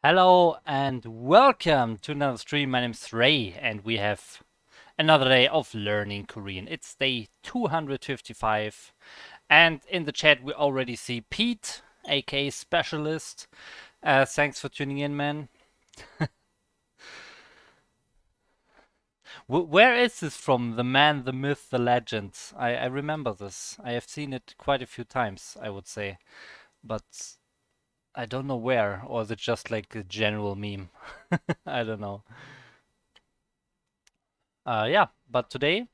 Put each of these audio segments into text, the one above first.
Hello and welcome to another stream. My name's Ray and we have another day of learning Korean. It's day 255 and in the chat we already see Pete, aka Specialist. Thanks for tuning in, man. Where is this from? The man, the myth, the legend. I remember this. I have seen it quite a few times, I would say. But I don't know where, or is it just like a general meme? I don't know. Yeah, but today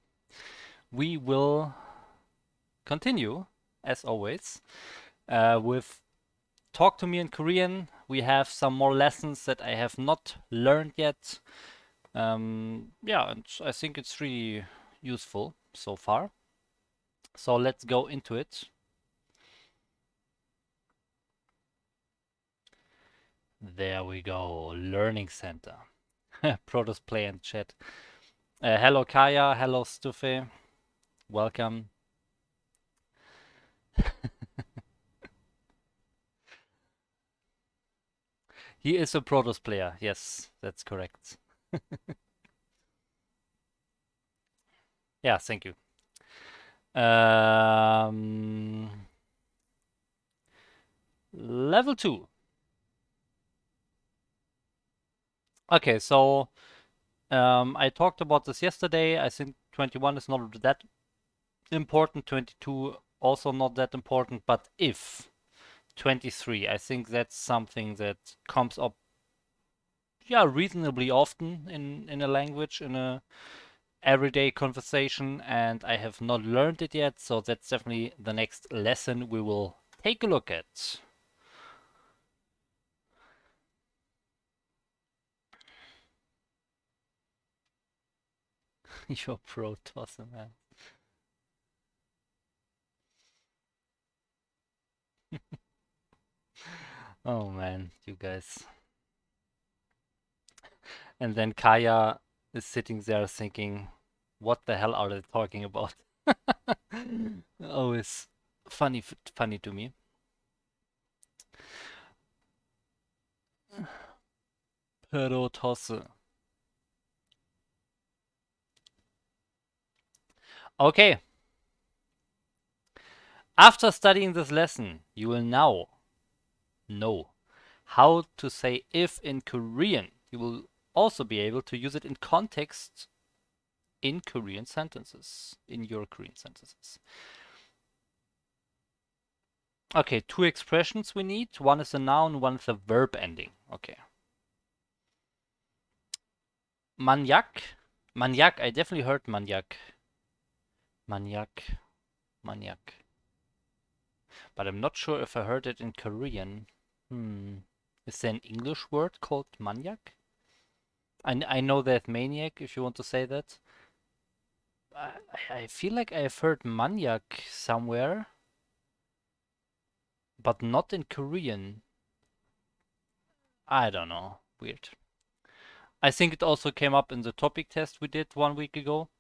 we will continue, as always, with Talk to Me in Korean. We have some more lessons that I have not learned yet. Yeah, and I think it's really useful so far. So let's go into it. There we go, Learning Center. Protos play and chat. Hello Kaya, hello Stufe, welcome. He is a Protos player, yes, that's correct. Yeah, thank you. Level 2. Okay, so I talked about this yesterday. I think 21 is not that important, 22 also not that important, but if 23, I think that's something that comes up, yeah, reasonably often in a language, in a everyday conversation, and I have not learned it yet, so that's definitely the next lesson we will take a look at. You're pro tosser, man. Oh man, you guys. And then Kaya is sitting there thinking, what the hell are they talking about? Always funny to me. Pero tosse. Okay. After studying this lesson, you will now know how to say if in Korean. You will also be able to use it in context in Korean sentences, in your Korean sentences. Okay, two expressions we need. One is a noun, one is a verb ending. Okay. Maniac. Maniac, I definitely heard maniac. Maniac. Maniac. But I'm not sure if I heard it in Korean. Is there an English word called maniac? I know that maniac, if you want to say that. I feel like I've heard maniac somewhere, but not in Korean. I don't know. Weird. I think it also came up in the topic test we did 1 week ago.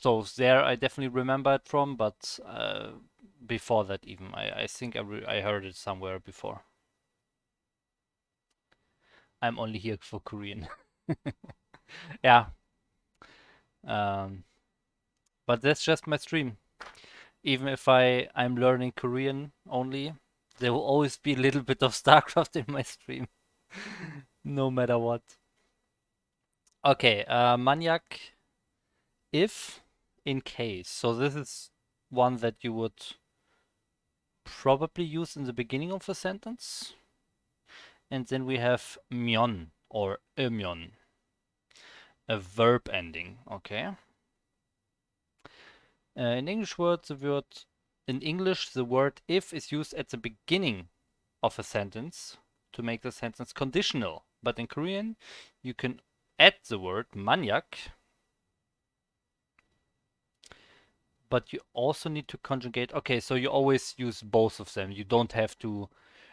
So there I definitely remember it from, but before that even, I think I heard it somewhere before. I'm only here for Korean. Yeah. But that's just my stream. Even if I'm learning Korean only, there will always be a little bit of StarCraft in my stream, no matter what. Okay, Maniac, if, in case. So this is one that you would probably use in the beginning of a sentence. And then we have myon or myon, a verb ending. Okay. In English the word if is used at the beginning of a sentence to make the sentence conditional. But in Korean, you can add the word maniac, but you also need to conjugate. Okay, so you always use both of them. You don't have to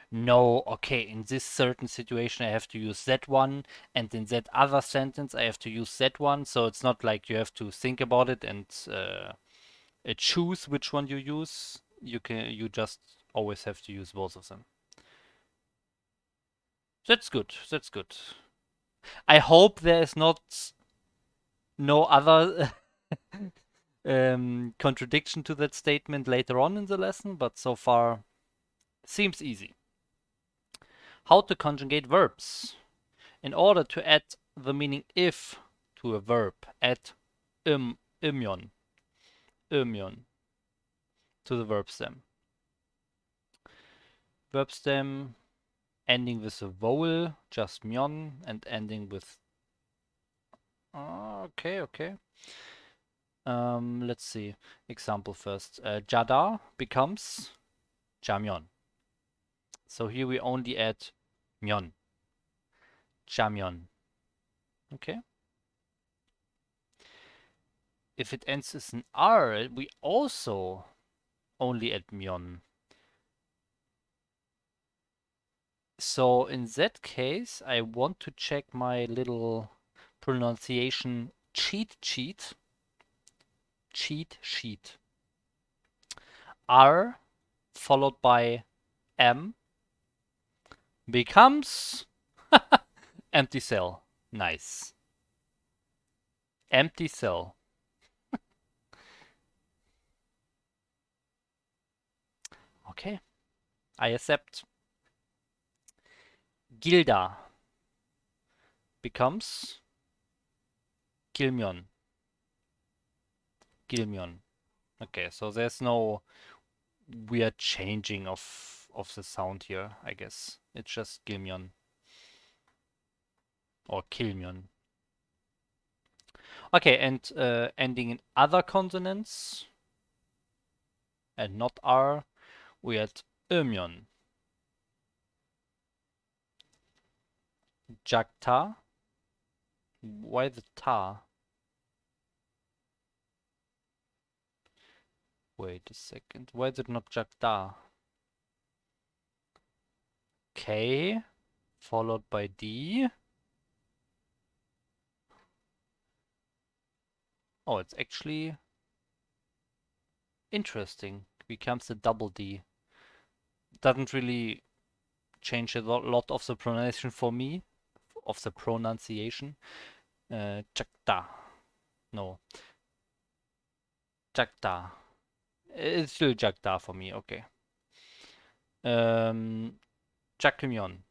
know, okay, in this certain situation I have to use that one, and in that other sentence I have to use that one. So it's not like you have to think about it and choose which one you use. You just always have to use both of them. That's good. That's good. I hope there is not no other contradiction to that statement later on in the lesson, but so far seems easy. How to conjugate verbs. In order to add the meaning if to a verb, add ymyon to the verb stem. Verb stem ending with a vowel, just myon, and ending with okay. Let's see. Example first. Jada becomes jamyon. So here we only add myon. Jamyon. Okay. If it ends with an R, we also only add myon. So in that case, I want to check my little pronunciation cheat sheet. R followed by M becomes empty cell. Nice. Empty cell. Okay. I accept. Gilda becomes Gilmyon. Okay, so there's no weird changing of the sound here, I guess. It's just Gilmyon. Or Kilmyon. Okay, and ending in other consonants and not R, we had Ymyon. Jagta. Why the ta? Wait a second. Why is it not Jagta? K followed by D. Oh, it's actually interesting. Becomes a double D. Doesn't really change a lot of the pronunciation for me. Of the pronunciation. Jagta. No. Jagta. It's still Jagta for me, okay. Jakymyon.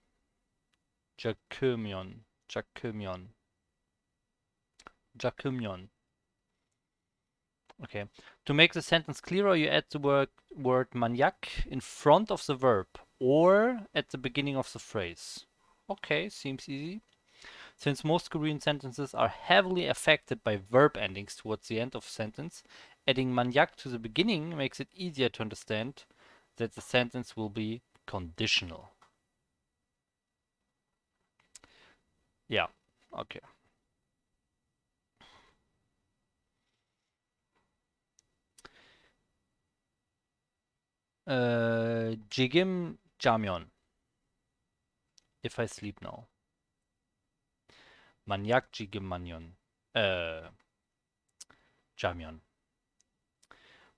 Okay. To make the sentence clearer, you add the word maniac in front of the verb or at the beginning of the phrase. Okay, seems easy. Since most Korean sentences are heavily affected by verb endings towards the end of a sentence, adding maniac to the beginning makes it easier to understand that the sentence will be conditional. Yeah, okay. Jigim jamyon. If I sleep now. Manyak jigim manyon. Jamyon.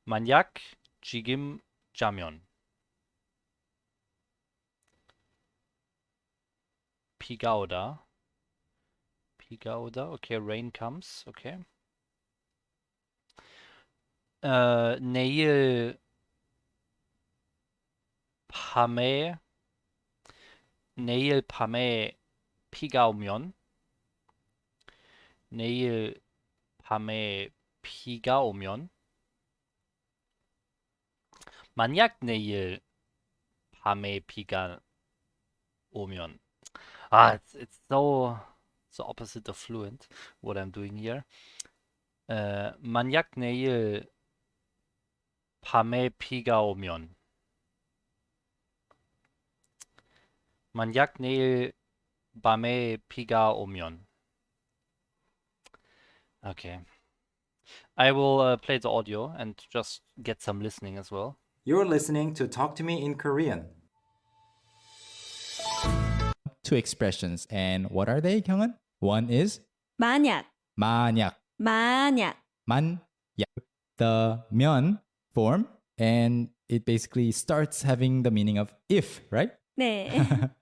Manyak jigim jamyon. Pigauda. Okay, rain comes, okay. Neil Pame Piga 오면 내일 밤에 비가 오면 만약 내일 밤에 비가 오면 it's so opposite of fluent what I'm doing here. 만약 내일 밤에 비가 오면 만약 내일 밤에 비가 오면. Okay. I will play the audio and just get some listening as well. You're listening to Talk to Me in Korean. Two expressions. And what are they, Kyungwon? One is 만약, 만약. 만약. 만약. The 면 form, and it basically starts having the meaning of if, right? 네.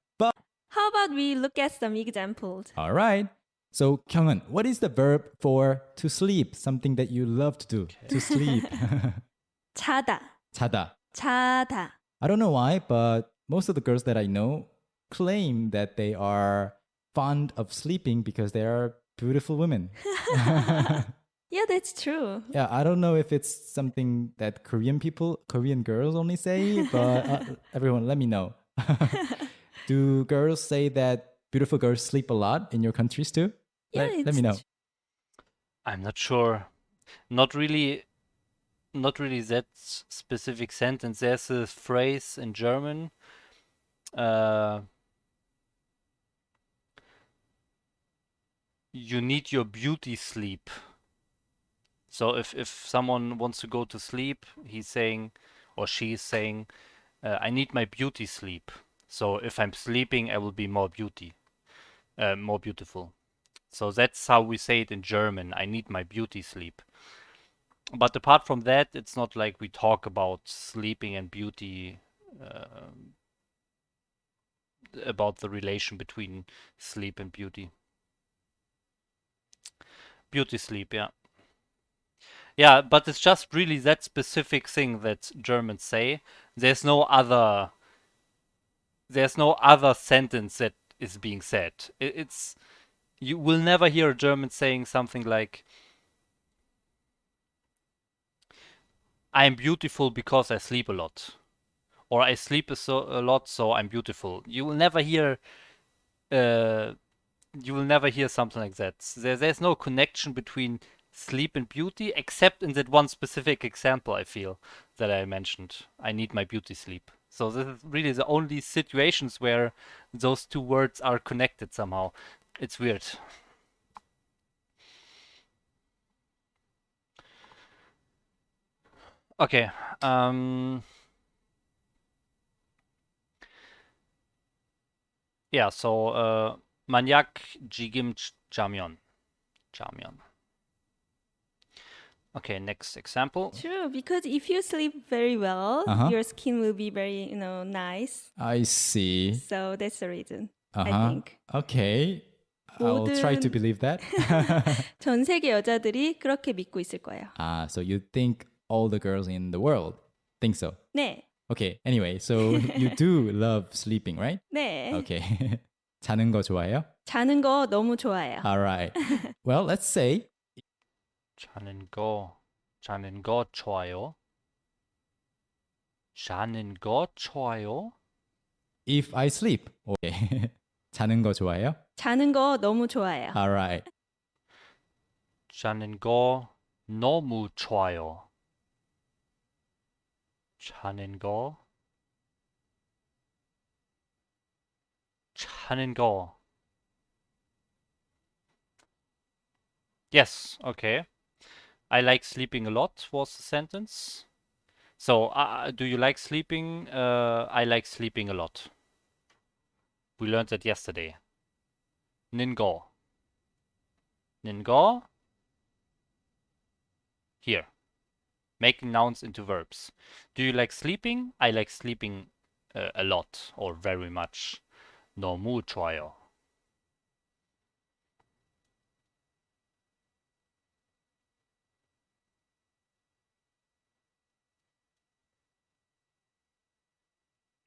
How about we look at some examples? All right. So, Kyunghan, what is the verb for to sleep? Something that you love to do. To sleep. 자다, 자다. 자다. I don't know why, but most of the girls that I know claim that they are fond of sleeping because they are beautiful women. Yeah, that's true. Yeah, I don't know if it's something that Korean girls only say, but everyone, let me know. Do girls say that beautiful girls sleep a lot in your countries too? Yeah, Let me know. I'm not sure. Not really that specific sentence. There's a phrase in German. You need your beauty sleep. So if someone wants to go to sleep, he's saying, or she's saying, I need my beauty sleep. So if I'm sleeping, I will be more beautiful. So that's how we say it in German. I need my beauty sleep. But apart from that, it's not like we talk about sleeping and beauty, about the relation between sleep and beauty. Beauty sleep, yeah. Yeah, but it's just really that specific thing that Germans say. There's no other sentence that is being said. It's you will never hear a German saying something like, I'm beautiful because I sleep a lot. Or I sleep a lot, so I'm beautiful. You will never hear something like that. There's no connection between sleep and beauty, except in that one specific example I feel that I mentioned. I need my beauty sleep. So this is really the only situations where those two words are connected somehow. It's weird. Okay. Yeah, so manyak jigim jamyon. Jamyon. Okay, next example. True, because if you sleep very well, Uh-huh. your skin will be very, nice. I see. So that's the reason, Uh-huh. I think. Okay. I'll try to 모든- believe that. 전 세계 여자들이 그렇게 믿고 있을 거예요. So you think all the girls in the world think so? 네, Okay. Anyway, so you do love sleeping, right? 네. Okay. 자는 거 좋아해요? 자는 거 너무 좋아해요. All right. Well, let's say 자는 거 좋아요. 자는 거 좋아요. if I sleep. Okay. 자는 거 좋아해요? 자는 거 너무 좋아해요. All right. 자는 거 너무 좋아요. 자는 거 Yes, okay. I like sleeping a lot was the sentence. So, do you like sleeping? I like sleeping a lot. We learned that yesterday. Ningo. Ningo. Here. Making nouns into verbs. Do you like sleeping? I like sleeping a lot or very much. 너무 좋아요.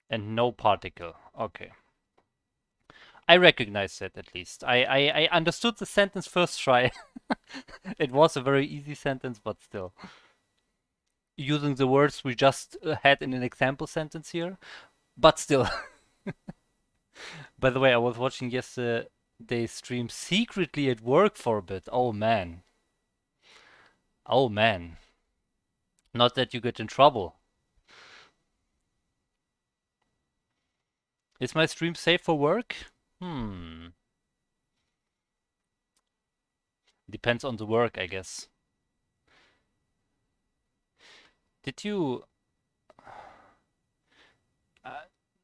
And no particle. Okay. I recognize that at least. I understood the sentence first try. It was a very easy sentence, but still. Using the words we just had in an example sentence here, but still. By the way, I was watching yesterday's stream secretly at work for a bit. Oh man. Oh man. Not that you get in trouble. Is my stream safe for work? Depends on the work, I guess. Did you...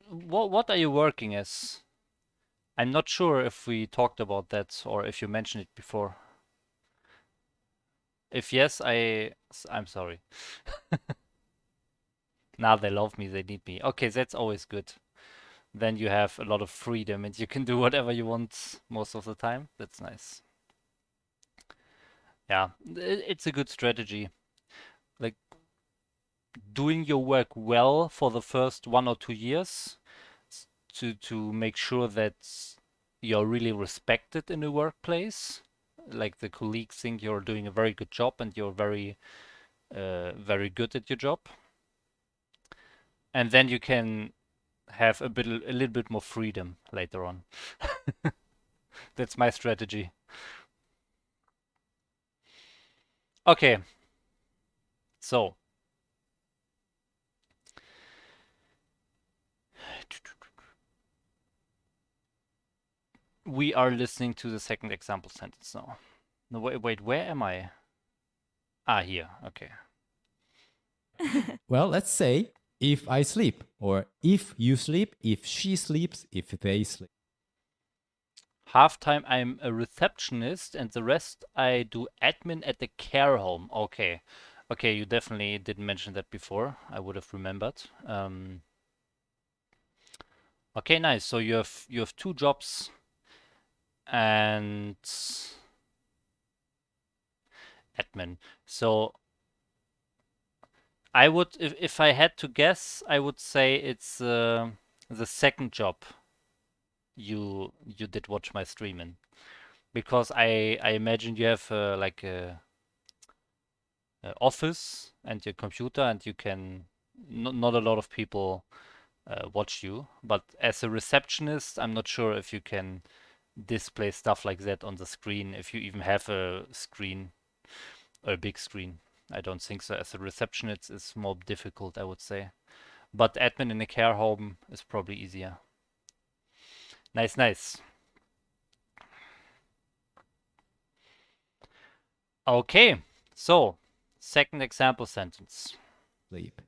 what are you working as? I'm not sure if we talked about that or if you mentioned it before. If yes, I'm sorry. Now they love me, they need me. Okay, that's always good. then you have a lot of freedom and you can do whatever you want most of the time. That's nice. Yeah, it's a good strategy. Like doing your work well for the first 1 or 2 years to make sure that you're really respected in the workplace. Like the colleagues think you're doing a very good job and you're very good at your job. And then you can have a little bit more freedom later on. That's my strategy. Okay. So we are listening to the second example sentence now. No, wait, where am I? Here. Okay. Well, let's say if I sleep, or if you sleep, if she sleeps, if they sleep. Half-time I'm a receptionist and the rest I do admin at the care home. Okay. Okay, you definitely didn't mention that before. I would have remembered. Okay, nice. So you have 2 jobs and admin. So I would, if I had to guess, I would say it's the second job you did watch my stream in, because I imagine you have like a office and your computer, and you can not a lot of people watch you. But as a receptionist, I'm not sure if you can display stuff like that on the screen, if you even have a screen, a big screen. I don't think so. As a receptionist, it's more difficult, I would say. But admin in a care home is probably easier. Nice, nice. Okay, so second example sentence. Sleep.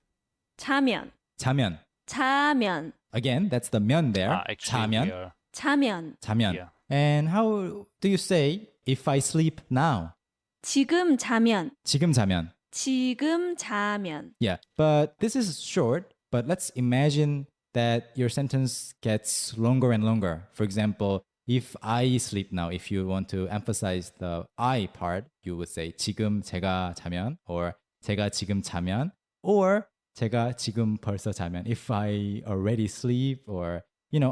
자면, 자면. 자면, Again, that's the 면 there. Actually, we 자면. are 자면. 자면. here. And how do you say if I sleep now? 지금 자면, 지금 자면. 지금 자면. Yeah, but this is short, but let's imagine that your sentence gets longer and longer. For example, if I sleep now, if you want to emphasize the I part, you would say 지금 제가 자면, or 제가 지금 자면, or 제가 지금 벌써 자면. If I already sleep, or,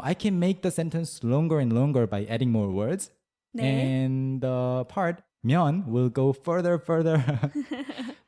I can make the sentence longer and longer by adding more words. 네. And the part 면 will go further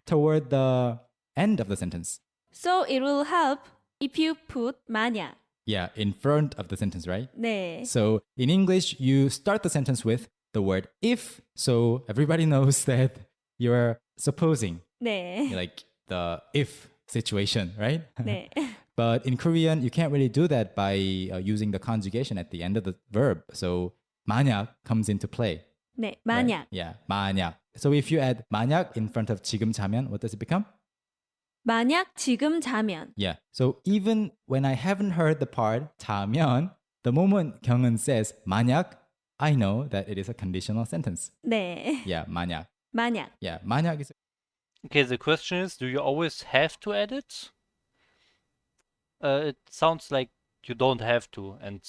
toward the end of the sentence. So it will help if you put 만약. Yeah, in front of the sentence, right? 네. So in English, you start the sentence with the word if, so everybody knows that you're supposing, 네. like the if situation, right? 네. But in Korean, you can't really do that by using the conjugation at the end of the verb. So 만약 comes into play. 네. right? 만약. Yeah, 만약. So if you add 만약 in front of 지금 자면, what does it become? 만약 지금 자면. Yeah. So even when I haven't heard the part 자면, the moment 경은 says 만약, I know that it is a conditional sentence. 네. Yeah, 만약. 만약. Yeah, 만약 is Okay, the question is, do you always have to add it? It sounds like you don't have to, and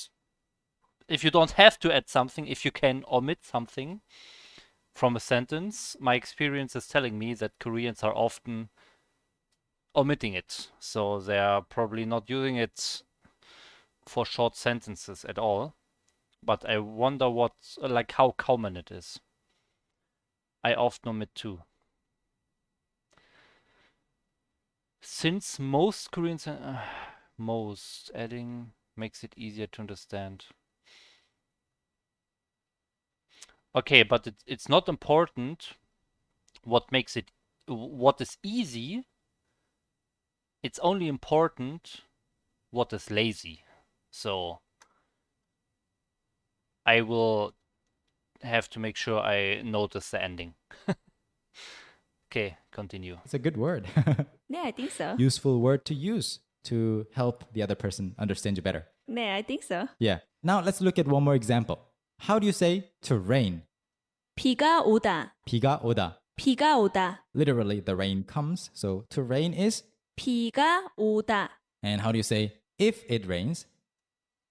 if you don't have to add something, if you can omit something from a sentence, my experience is telling me that Koreans are often omitting it. So they are probably not using it for short sentences at all. But I wonder how common it is. I often omit too. Since most Koreans, most adding makes it easier to understand. Okay, but it's not important what is easy. It's only important what is lazy. So I will have to make sure I notice the ending. Okay, continue. it's a good word. 네, I think so. Useful word to use to help the other person understand you better. 네, I think so. Yeah. Now let's look at one more example. How do you say to rain? 비가 오다. 비가 오다. 비가 오다. Literally, the rain comes. So to rain is, 비가 오다. and how do you say if it rains?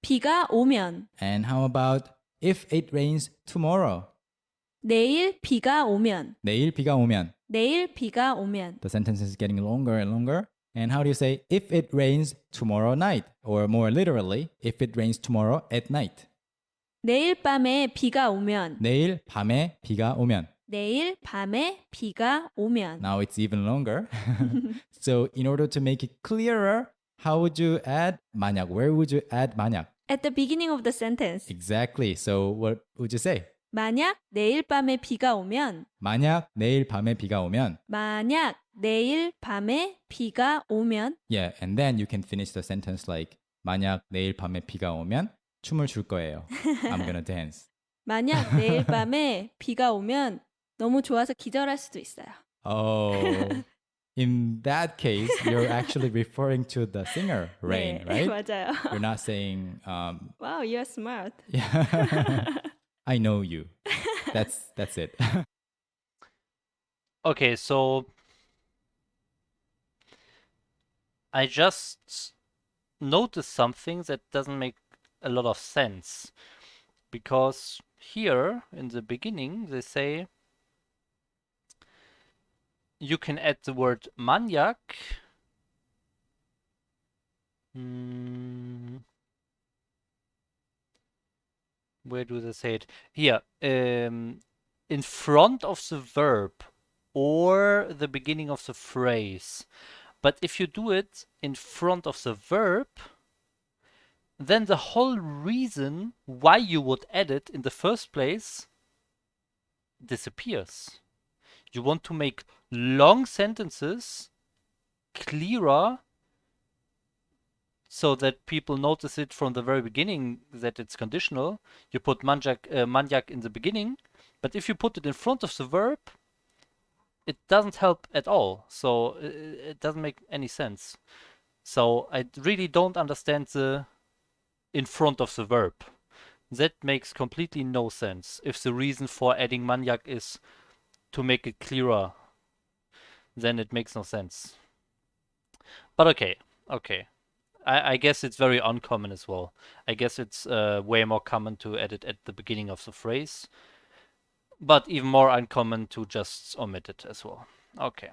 비가 오면. And how about if it rains tomorrow? 내일 비가 오면. 내일 비가 오면. 내일 비가 오면. The sentence is getting longer and longer. And how do you say if it rains tomorrow night? Or more literally, if it rains tomorrow at night. 내일 밤에 비가 오면. 내일 밤에 비가 오면. 내일 밤에 비가 오면. Now it's even longer. So in order to make it clearer, how would you add 만약? Where would you add 만약? At the beginning of the sentence. Exactly. So what would you say? 만약 내일 밤에 비가 오면. 만약 내일 밤에 비가 오면. 만약 내일 밤에 비가 오면. Yeah, and then you can finish the sentence like 만약 내일 밤에 비가 오면 춤을 출 거예요. I'm gonna dance. 만약 내일 밤에 비가 오면 너무 좋아서 기절할 수도 있어요. Oh, in that case, you're actually referring to the singer, Rain, 네, right? 맞아요. You're not saying, Wow, you're smart. yeah, I know you. That's it. Okay, so I just noticed something that doesn't make a lot of sense. Because here in the beginning they say you can add the word maniac. Where do they say it? Here, in front of the verb or the beginning of the phrase. But if you do it in front of the verb, then the whole reason why you would add it in the first place disappears. You want to make long sentences clearer so that people notice it from the very beginning that it's conditional. You put maniac in the beginning, but if you put it in front of the verb, it doesn't help at all. So it doesn't make any sense. So I really don't understand the in front of the verb. That makes completely no sense. If the reason for adding maniac is to make it clearer, then it makes no sense. But okay. I guess it's very uncommon as well. I guess it's way more common to add it at the beginning of the phrase, but even more uncommon to just omit it as well. Okay.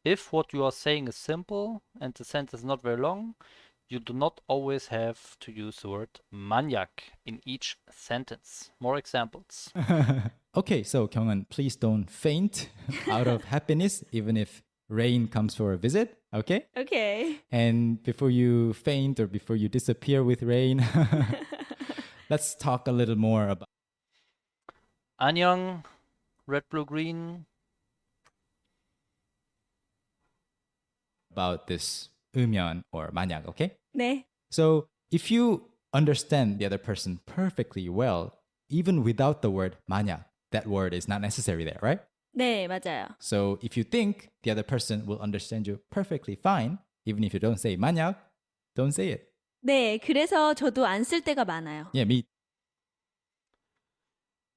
If what you are saying is simple and the sentence is not very long, you do not always have to use the word maniac in each sentence. More examples. Okay, so Kyunghan, please don't faint out of happiness, even if Rain comes for a visit, okay? Okay. And before you faint or before you disappear with Rain, let's talk a little more 안녕, red, blue, green. about this 으면 or 만약, okay? 네. So if you understand the other person perfectly well, even without the word 만약, that word is not necessary there, right? 네, 맞아요. So if you think the other person will understand you perfectly fine, even if you don't say 만약, don't say it. 네, 그래서 저도 안 쓸 때가 많아요. Yeah, me.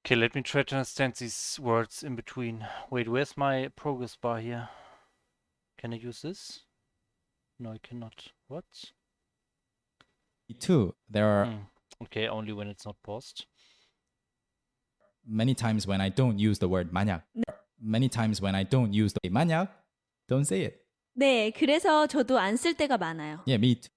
Okay, let me try to understand these words in between. Wait, where's my progress bar here? Can I use this? No, I cannot. What? Too. There are Okay, only when it's not paused. many times when I don't use the word 만약. Many times when I don't use the 만약, don't say it. 네, 그래서 저도 안 쓸 때가 많아요. Yeah, me too.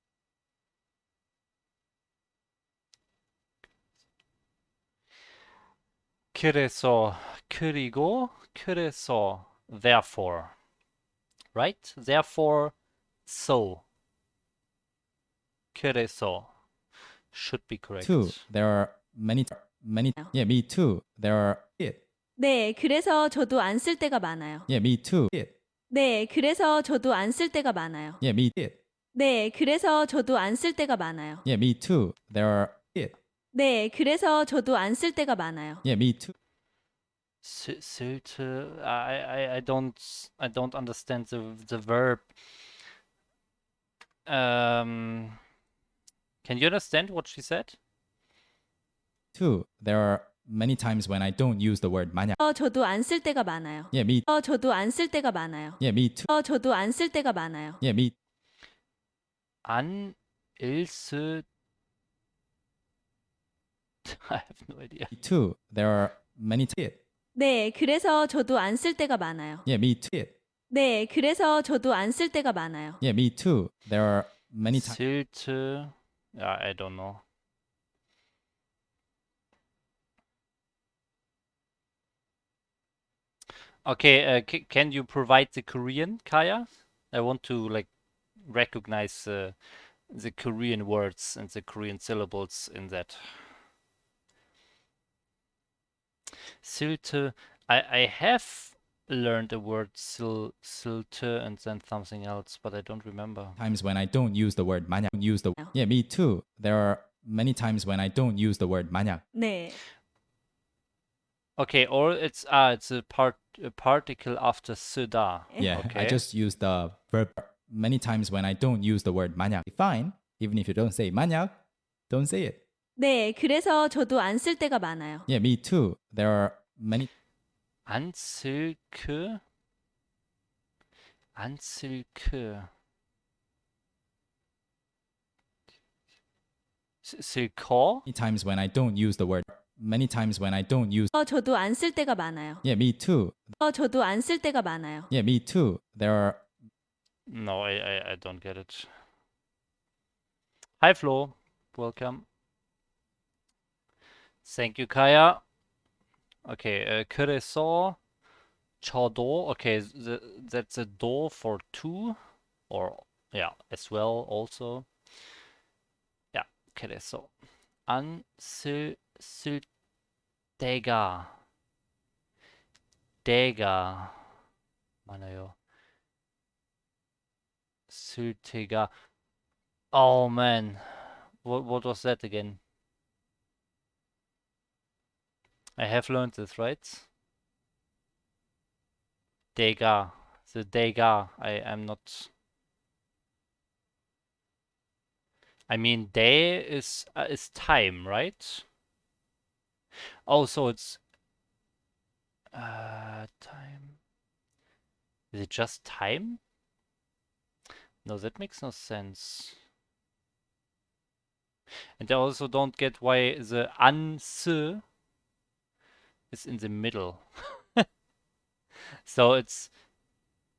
그래서, 그리고, 그래서, therefore. Right? Therefore, so. 그래서 should be correct. Too. There are many. Yeah, me too. There are it. 네, 그래서 저도 안 쓸 때가 많아요. Yeah, me too. It. 네, 그래서 저도 안 쓸 때가 많아요. Yeah, me it. 네, 그래서 저도 안 쓸 때가 많아요. Yeah, me too. There are it. 네, 그래서 저도 안 쓸 때가 많아요. Yeah, me too. Sylte, I don't understand the verb. Can you understand what she said? Too. There are many times when I don't use the word 만약. 저도 안 쓸 때가 많아요. Yeah, me. 저도 안 쓸 때가 많아요. Yeah, me too. 저도 안 쓸 때가 많아요. Yeah, me. An Ilse. I have no idea. Me too. There are many 네, 그래서 저도 안 쓸 때가 많아요. Yeah, me too. 네, 그래서 저도 안 쓸 때가 많아요. Yeah, me too. There are many times. Sylte. Yeah, I don't know. Okay, can you provide the Korean, Kaya? I want to like recognize the Korean words and the Korean syllables in that. Sylte. I have learned a word sylte and then something else, but I don't remember. Times when I don't use the word 만약. Yeah, me too. There are many times when I don't use the word 만약. 네. Okay, or it's a particle after 쓰다. Yeah, I Okay. just use the verb many times when I don't use the word 만약. Fine, even if you don't say 만약, don't say it. 네, 그래서 저도 안 쓸 때가 많아요. Yeah, me too. There are many. Ansilke. Ansilke. Silkor? Times when I don't use the word. Many times when I don't use. 저도 안 쓸 때가 많아요. Yeah, me too. 저도 안 쓸 때가 많아요. Yeah, me too. There are. No, I don't get it. Hi Flo, welcome. Thank you, Kaya. Okay, 그래서 저도. Okay, that's a do for two, or yeah, as well also. Yeah, 그래서 쓸 때가 많아요. 쓸 때가. Oh man, what was that again? I have learned this, right? Dega. The dega. I'm not. I mean, day is time, right? Oh, so it's time. Is it just time? No, that makes no sense. And I also don't get why the ans is in the middle. So it's,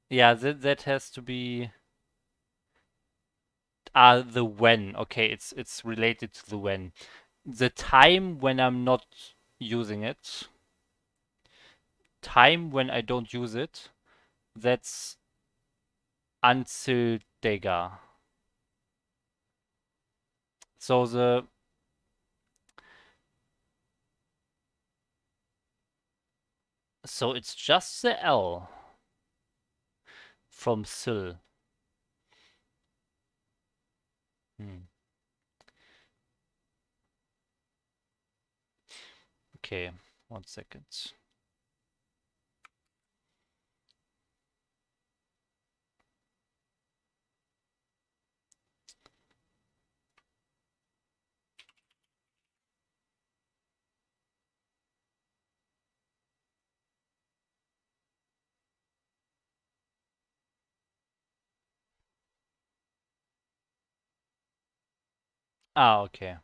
yeah, that has to be the when. Okay, it's related to the when. The time when I'm not using it. Time when I don't use it. That's until dega. So it's just the L from sil. Okay, 1 second. Okay.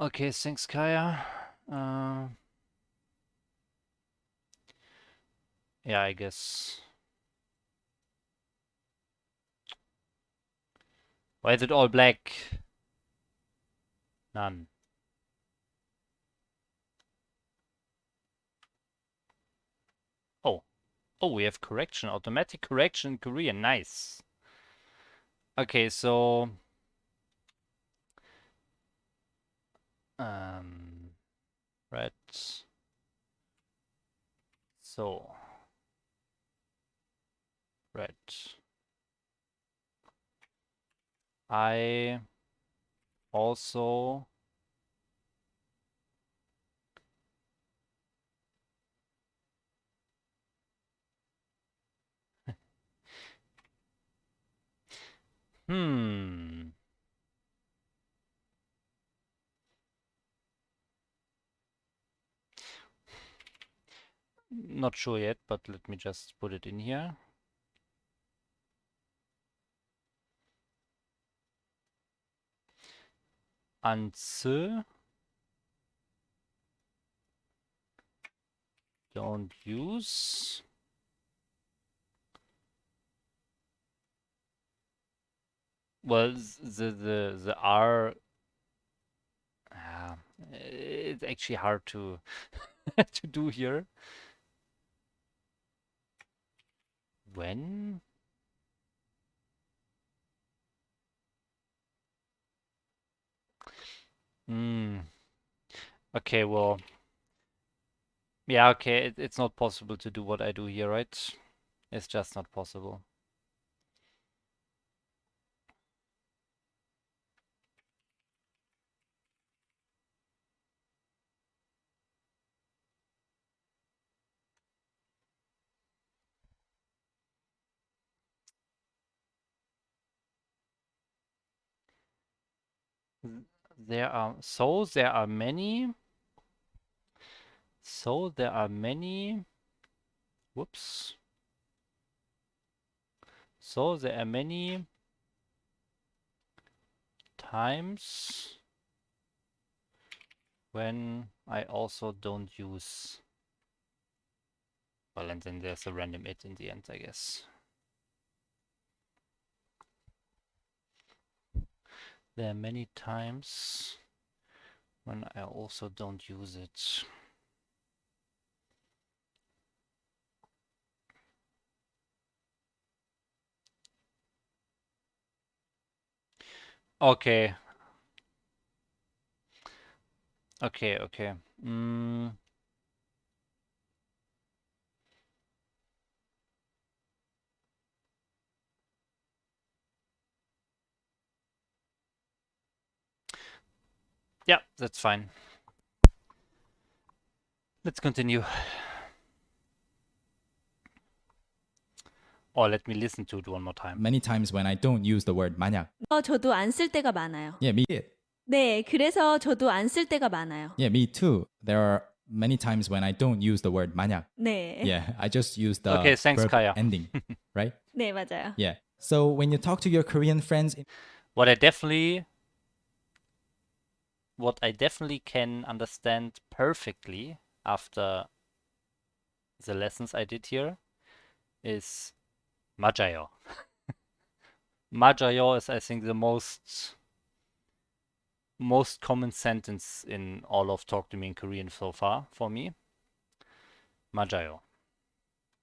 Okay, thanks, Kaya. Yeah, I guess. Why is it all black? None. Oh, we have correction. Automatic correction in Korean. Nice. Okay, so right. So right. I also not sure yet, but let me just put it in here. 안쓰. Don't use. Well, the R. It's actually hard to to do here. When? Okay, well. Yeah, okay, it's not possible to do what I do here, right? It's just not possible. There are many. So there are many. Whoops. So there are many times when I also don't use. Well, and then there's a random it in the end, I guess. There are many times when I also don't use it. Okay. Okay. Yeah, that's fine. Let's continue. Or let me listen to it one more time. Many times when I don't use the word 만약. 저도 안 쓸 때가 많아요. Yeah, me. 네, 그래서 저도 안 쓸 때가 많아요. Yeah, me too. There are many times when I don't use the word 만약. 네. Yeah, I just use the Okay, thanks, verb Kaya. ending, right? 네, 맞아요. Yeah. So when you talk to your Korean friends, What I definitely can understand perfectly after the lessons I did here is 맞아요. 맞아요 is, I think, the most common sentence in all of Talk to Me in Korean so far for me. 맞아요.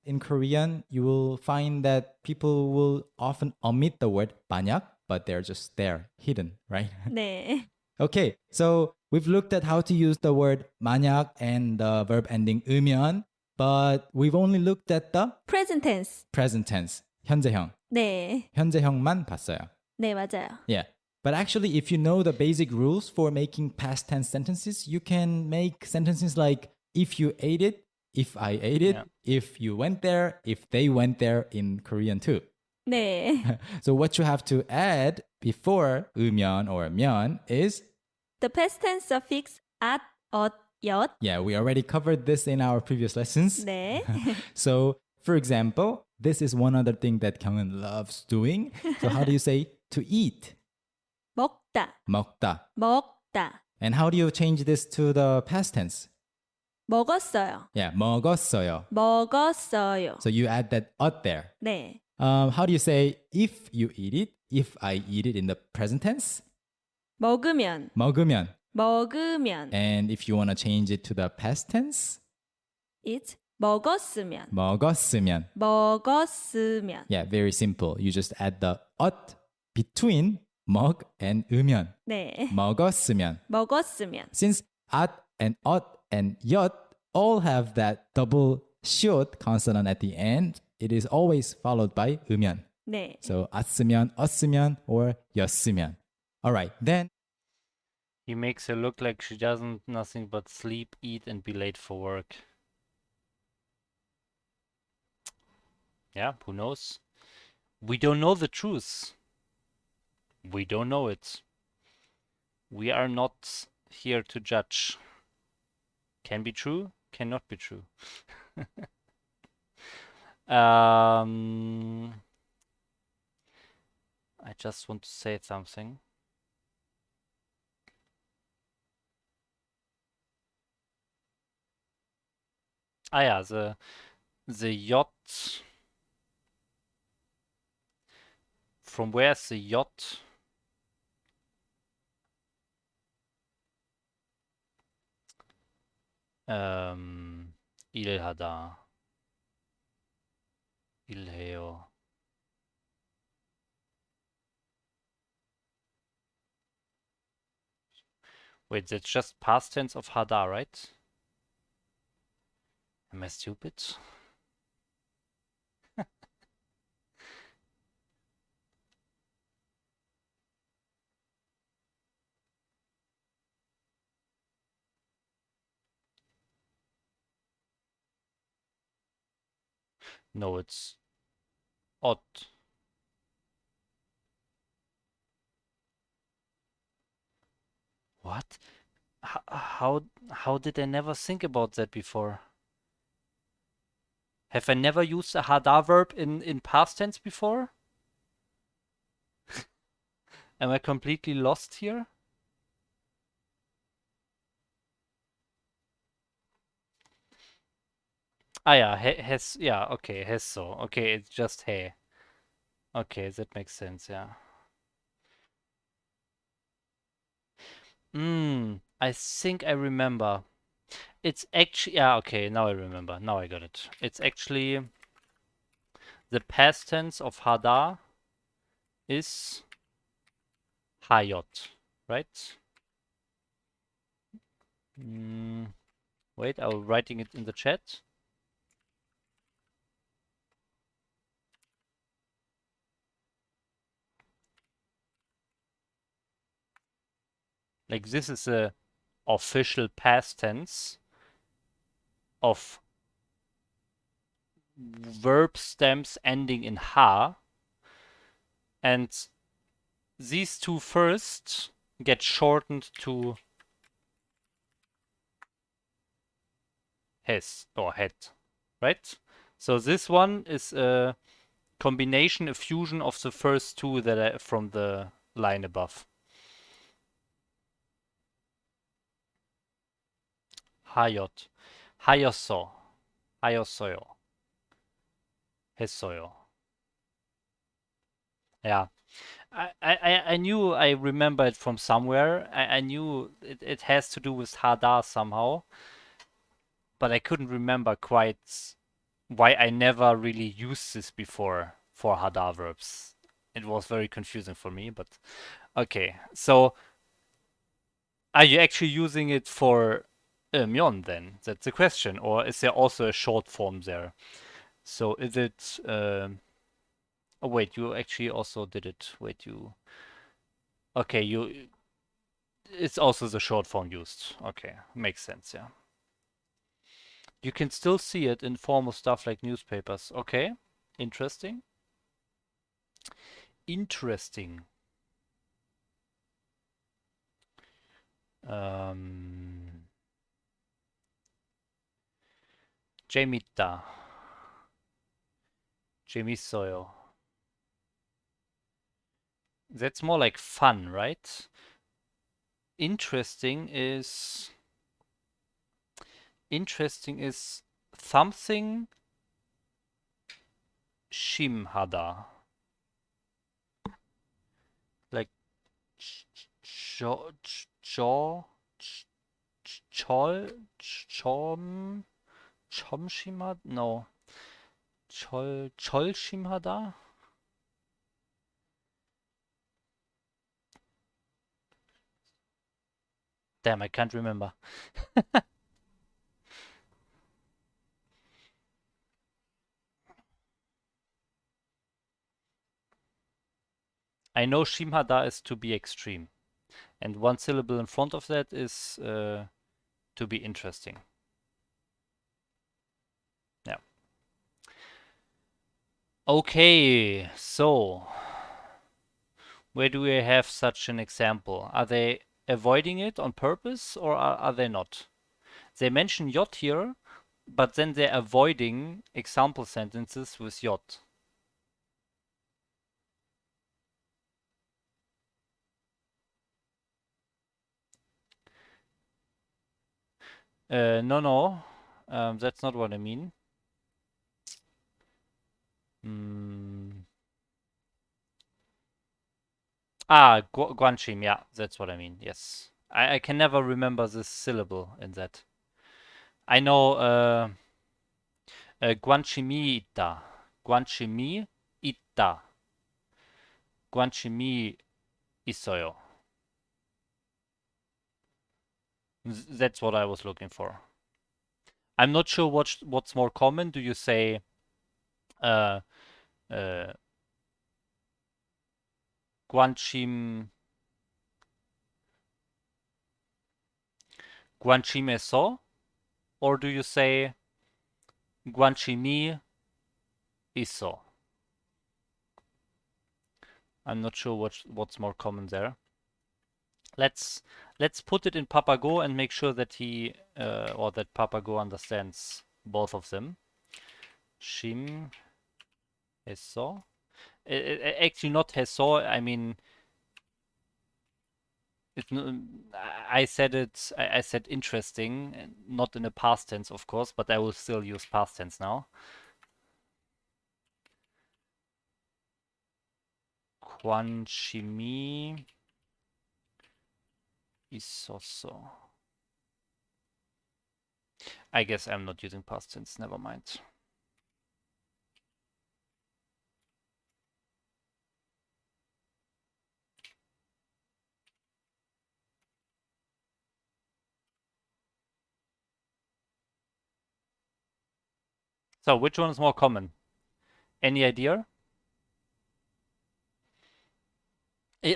in Korean, you will find that people will often omit the word 만약, but they're just there, hidden, right? 네. Okay, so we've looked at how to use the word 만약 and the verb ending 으면, but we've only looked at the present tense. present tense, 현재형. 네. 현재형만 봤어요. 네, 맞아요. Yeah. But actually, if you know the basic rules for making past tense sentences, you can make sentences like if you ate it, if I ate it, Yeah. if you went there, if they went there in Korean too. 네. So what you have to add before 으면 or 면 is, The past tense suffix at, 엇, 엿. yeah, we already covered this in our previous lessons. 네. So, for example, this is one other thing that Kyungin loves doing. So how do you say to eat? 먹다. 먹다. 먹다. And how do you change this to the past tense? 먹었어요. Yeah, 먹었어요. 먹었어요. So you add that ot there. 네. How do you say if you eat it, if I eat it in the present tense? 먹으면. 먹으면. 먹으면. And if you want to change it to the past tense? It's 먹었으면. 먹었으면. 먹었으면. Yeah, very simple. You just add the ot between 먹 and 으면. 네. 먹었으면. 먹었으면. Since at and ot and yot all have that double short consonant at the end, it is always followed by 으면. 네. So 았으면, 었으면, or 였으면. All right, then He makes her look like she doesn't nothing but sleep, eat, and be late for work. Yeah, who knows? We don't know the truth. We don't know it. We are not here to judge. Can be true, cannot be true. I just want to say something. Ah ja, the yacht. From where's the yacht? Il Ilheo. Wait, that's just past tense of Hada, right? Am I stupid? No, it's odd. What? How did I never think about that before? Have I never used a Hada verb in past tense before? Am I completely lost here? Ah yeah, has yeah, okay, has so. Okay, it's just hey. Okay, that makes sense, yeah. I think I remember. It's actually yeah, okay, now I remember. Now I got it. It's actually the past tense of Hada is Hayot, right? Wait, I'm writing it in the chat. Like this is a official past tense of verb stems ending in ha, and these two first get shortened to has or had, right? So this one is a combination, a fusion of the first two that are from the line above. Hayot, hayoso, hayosoyo, hesoyo. Yeah. I knew I remember it from somewhere. I knew it has to do with Hada somehow, but I couldn't remember quite why I never really used this before for Hada verbs. It was very confusing for me, but okay. So are you actually using it for myeon then? That's the question. Or is there also a short form there? So is it oh wait, you actually also did it. Wait, you okay, you it's also the short form used. Okay, makes sense, yeah. You can still see it in formal stuff like newspapers. Okay, interesting. Interesting. Jemita. Jemisoyo. That's more like fun, right? Interesting is something shimhada. Like jaw jaw chol chom shimhada? No. Chol shimhada? Damn, I can't remember. I know shimhada is to be extreme. And one syllable in front of that is to be interesting. Yeah. Okay, so where do we have such an example? Are they avoiding it on purpose or are they not? They mention yacht here, but then they're avoiding example sentences with yacht. No, no. That's not what I mean. Mm. Guanchim, yeah, that's what I mean, yes. I can never remember this syllable in that. I know Guanchimi Ita. Guanchimi Ita. Guanchimi Isoyo. That's what I was looking for. I'm not sure what's more common. Do you say uh, Guanchim Eso? Or do you say Guanchimi Iso? I'm not sure what's more common there. Let's put it in Papago and make sure that he or that Papago understands both of them. Shim Heso. Actually, not Heso. I mean, I said it. I said interesting, not in a past tense, of course, but I will still use past tense now. Quanchimi Isoso. I guess I'm not using past tense. Never mind. So, which one is more common? Any idea?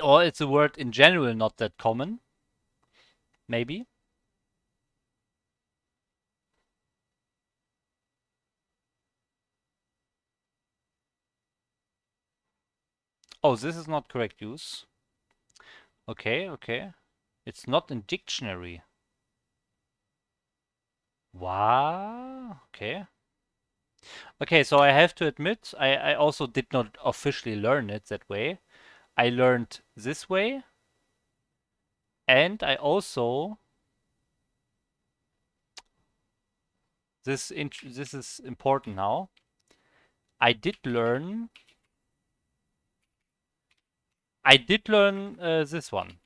Or it's a word in general not that common. Maybe. Oh, this is not correct use. Okay, okay. It's not in dictionary. Wow. Okay. Okay, so I have to admit, I also did not officially learn it that way. I learned this way, and I also this is important now. I did learn this one.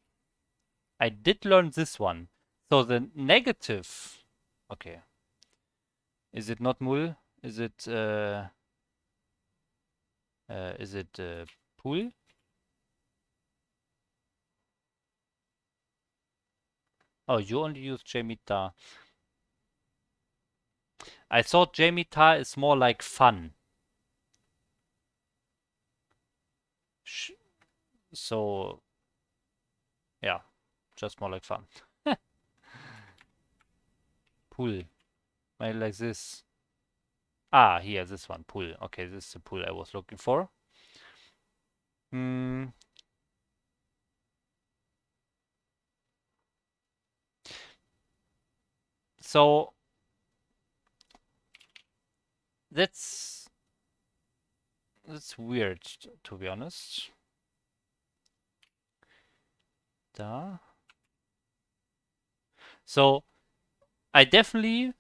I did learn this one. So the negative. Okay. Is it not mul? Is it pool? Oh, you only use Jamita. I thought Jamita is more like fun. So, yeah, just more like fun. Pool. Maybe like this. Ah, here, this one, pool. Okay, this is the pool I was looking for. Hmm. So, that's weird, to be honest. Da. So, I definitely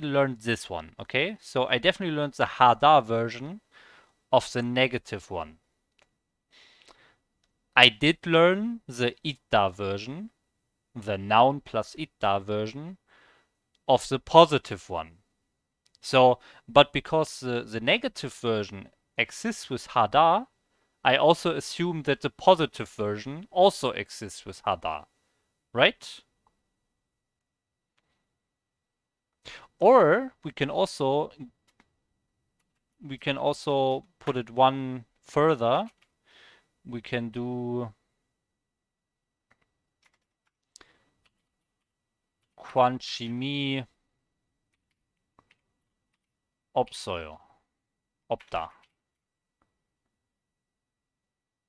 learned this one, okay? So I definitely learned the Hada version of the negative one. I did learn the Ita version, the noun plus Ita version of the positive one. So, but because the negative version exists with Hada, I also assume that the positive version also exists with Hada, right? Or we can also put it one further. We can do Quanchimi Opsoyo. Opta.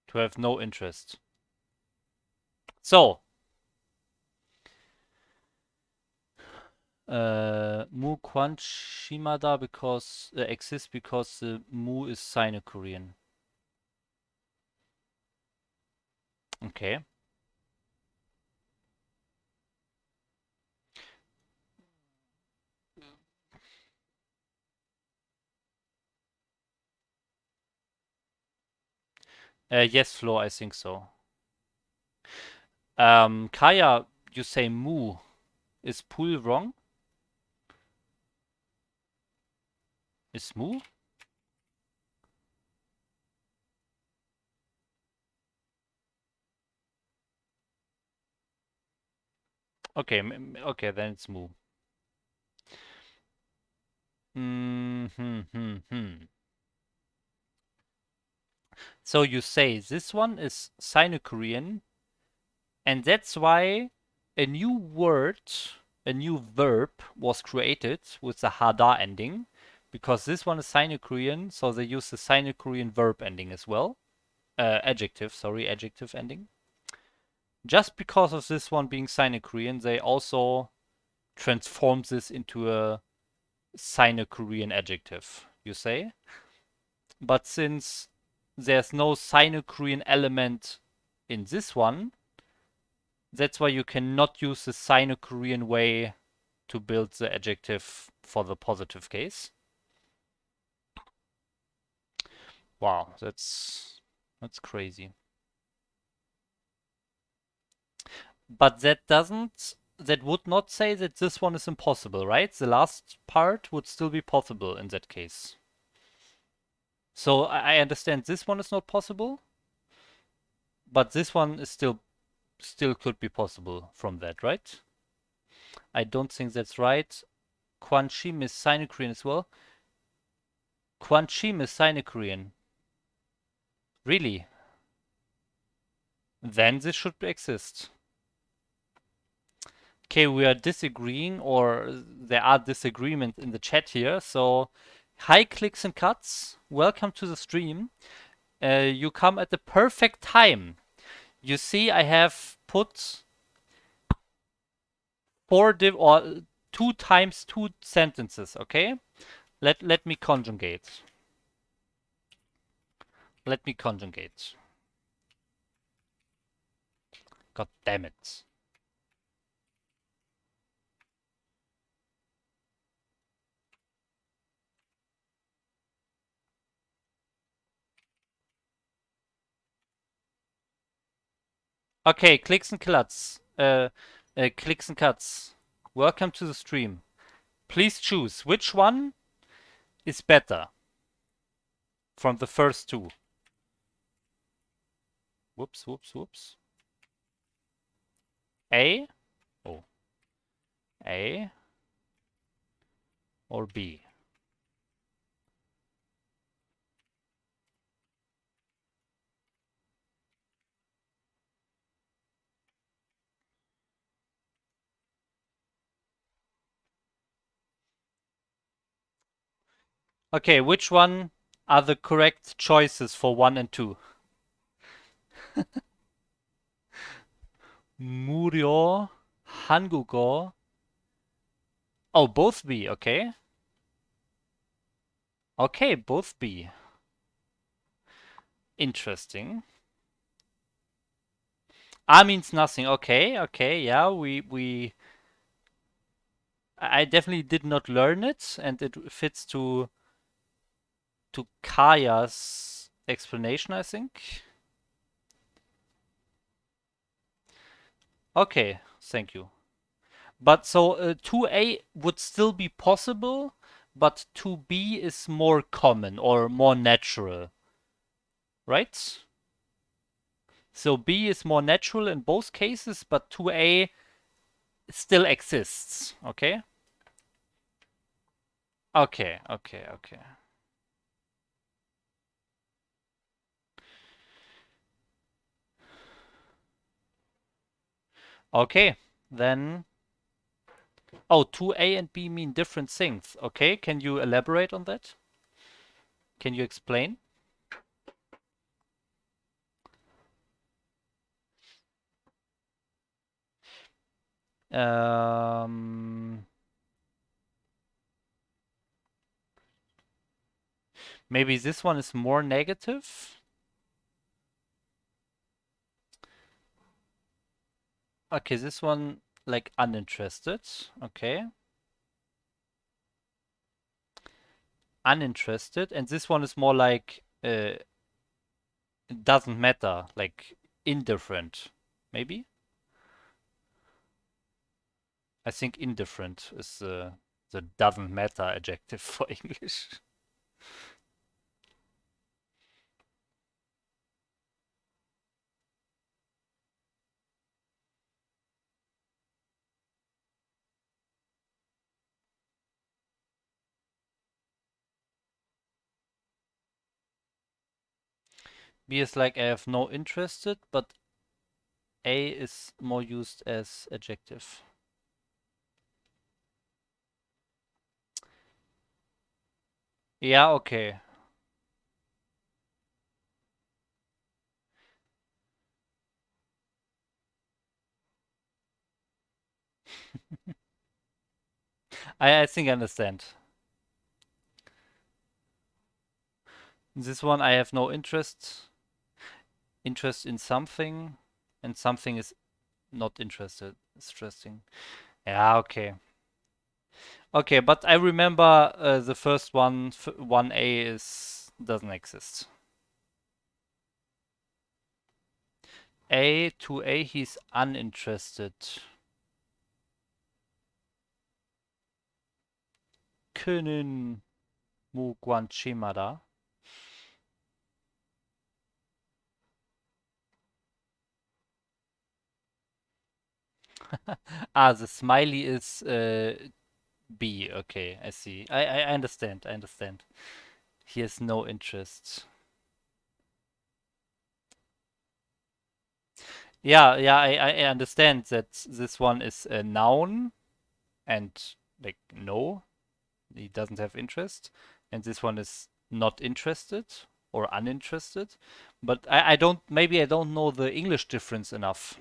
To have no interest. So. Mu Quanchimada because exists because the mu is Sino-Korean. Okay. Yes, Flo, I think so. Kaya, you say moo. Is pool wrong? Is moo? Okay, okay, then it's moo. So you say this one is Sino-Korean, and that's why a new word, a new verb was created with the hada ending, because this one is Sino-Korean, so they use the Sino-Korean verb ending as well. Adjective ending. Just because of this one being Sino-Korean, they also transformed this into a Sino-Korean adjective, you say? But since there's no Sino-Korean element in this one, that's why you cannot use the Sino-Korean way to build the adjective for the positive case. Wow, that's crazy. But that would not say that this one is impossible, right? The last part would still be possible in that case. So I understand this one is not possible, but this one is still could be possible from that, right? I don't think that's right. Quan Chim is Sino-Korean as well. Quan Chim is Sino-Korean. Really? Then this should exist. Okay, we are disagreeing, or there are disagreements in the chat here. So, hi, Clicks and Cuts. Welcome to the stream. You come at the perfect time. You see, I have put 2 times 2 sentences, okay? Let me conjugate. Let me conjugate. God damn it. Okay, Clicks and Cuts. Clicks and Cuts. Welcome to the stream. Please choose which one is better from the first two. Whoops, whoops, whoops. A? Oh. A or B? Okay, which one are the correct choices for 1 and 2? Muryo, Hangugo. Oh, both B, okay. Okay, both B. Interesting. A means nothing. Okay, okay, yeah, I definitely did not learn it, and it fits to Kaya's explanation, I think. Okay, thank you. But so 2A would still be possible, but 2B is more common or more natural, right? So B is more natural in both cases, but 2A still exists, okay? Okay, okay, okay. Okay, then... Oh, 2A and B mean different things. Okay, can you elaborate on that? Can you explain? Maybe this one is more negative? Okay, this one, like, uninterested. Okay. Uninterested. And this one is more like It doesn't matter, like indifferent, maybe? I think indifferent is the doesn't matter adjective for English. B is like I have no interested, but A is more used as adjective. Yeah, okay. I think I understand. This one I have no interest in something, and something is not interested. It's interesting. Yeah, okay. Okay, but I remember the first one, 1A is doesn't exist. A to A, he's uninterested. Können mu guanchimada. Ah, the smiley is B. Okay, I see. I understand. I understand. He has no interest. Yeah, yeah, I understand that this one is a noun and like no, he doesn't have interest, and this one is not interested or uninterested. But I don't, maybe I don't know the English difference enough.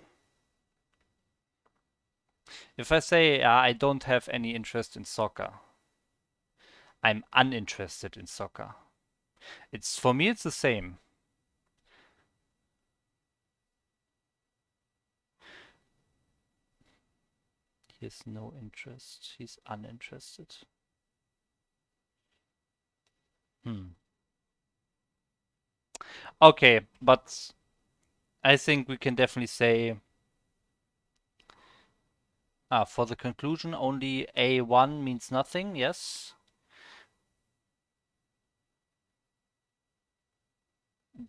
If I say I don't have any interest in soccer, I'm uninterested in soccer. It's for me it's the same. He has no interest. He's uninterested. Hmm. Okay, but I think we can definitely say for the conclusion only A1 means nothing, yes.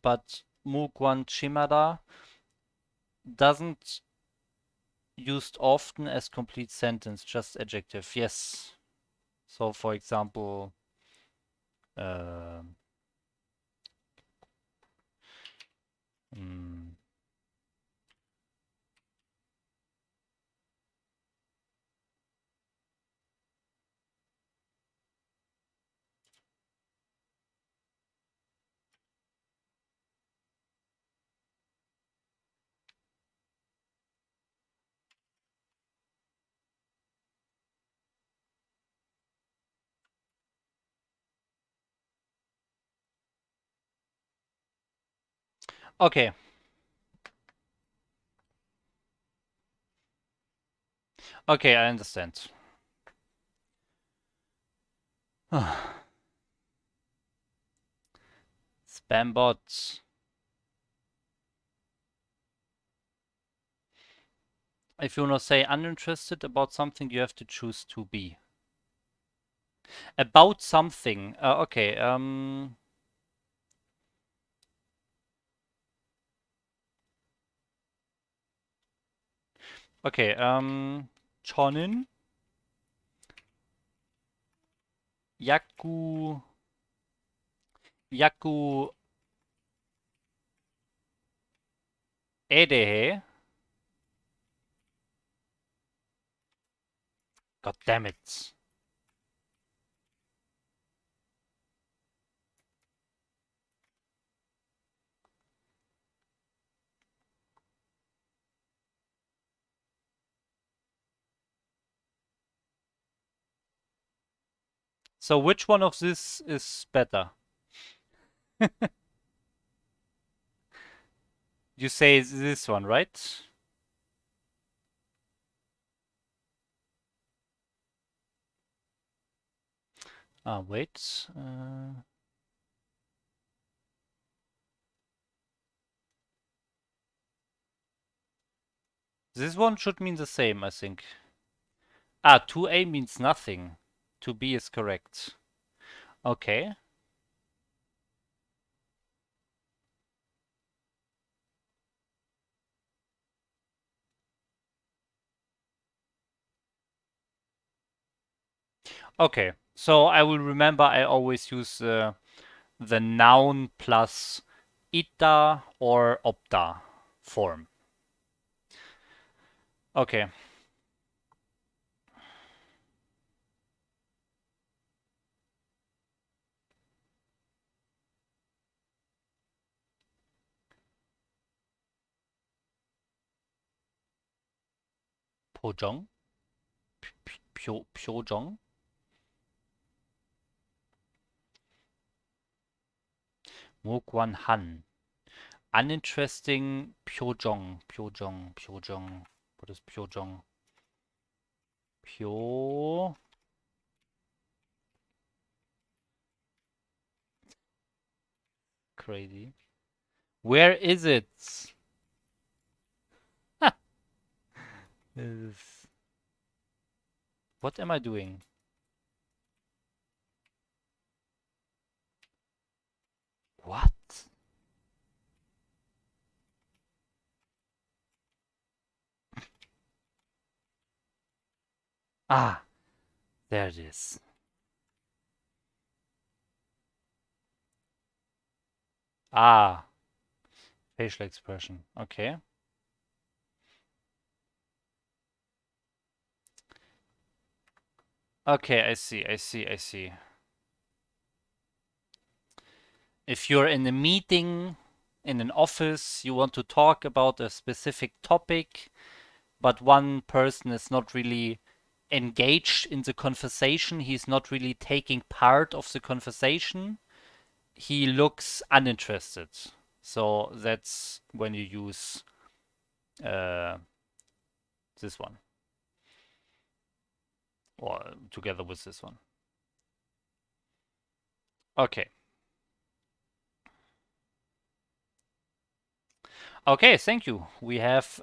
But Mugwan Shimada doesn't used often as complete sentence, just adjective, yes. So for example, uh, mm, okay. Okay, I understand. Spam bots. If you want to say uninterested about something, you have to choose to be. About something. Okay. Okay. Chonin. Yaku. Yaku. Edehe. God damn it. So which one of this is better? You say this one, right? Wait. This one should mean the same, I think. Ah, 2A means nothing. 2B is correct. Okay. Okay, so I will remember I always use the noun plus ita or opta form. Okay. 표정? 표정? 목관한. Uninteresting 표정. 표정. What is 표정? Crazy. Where is it? What am I doing? What? Ah, there it is. Ah, facial expression. Okay. Okay, I see. If you're in a meeting, in an office, you want to talk about a specific topic, but one person is not really engaged in the conversation, he's not really taking part of the conversation, he looks uninterested. So that's when you use this one. Or together with this one. Okay. Okay, thank you. We have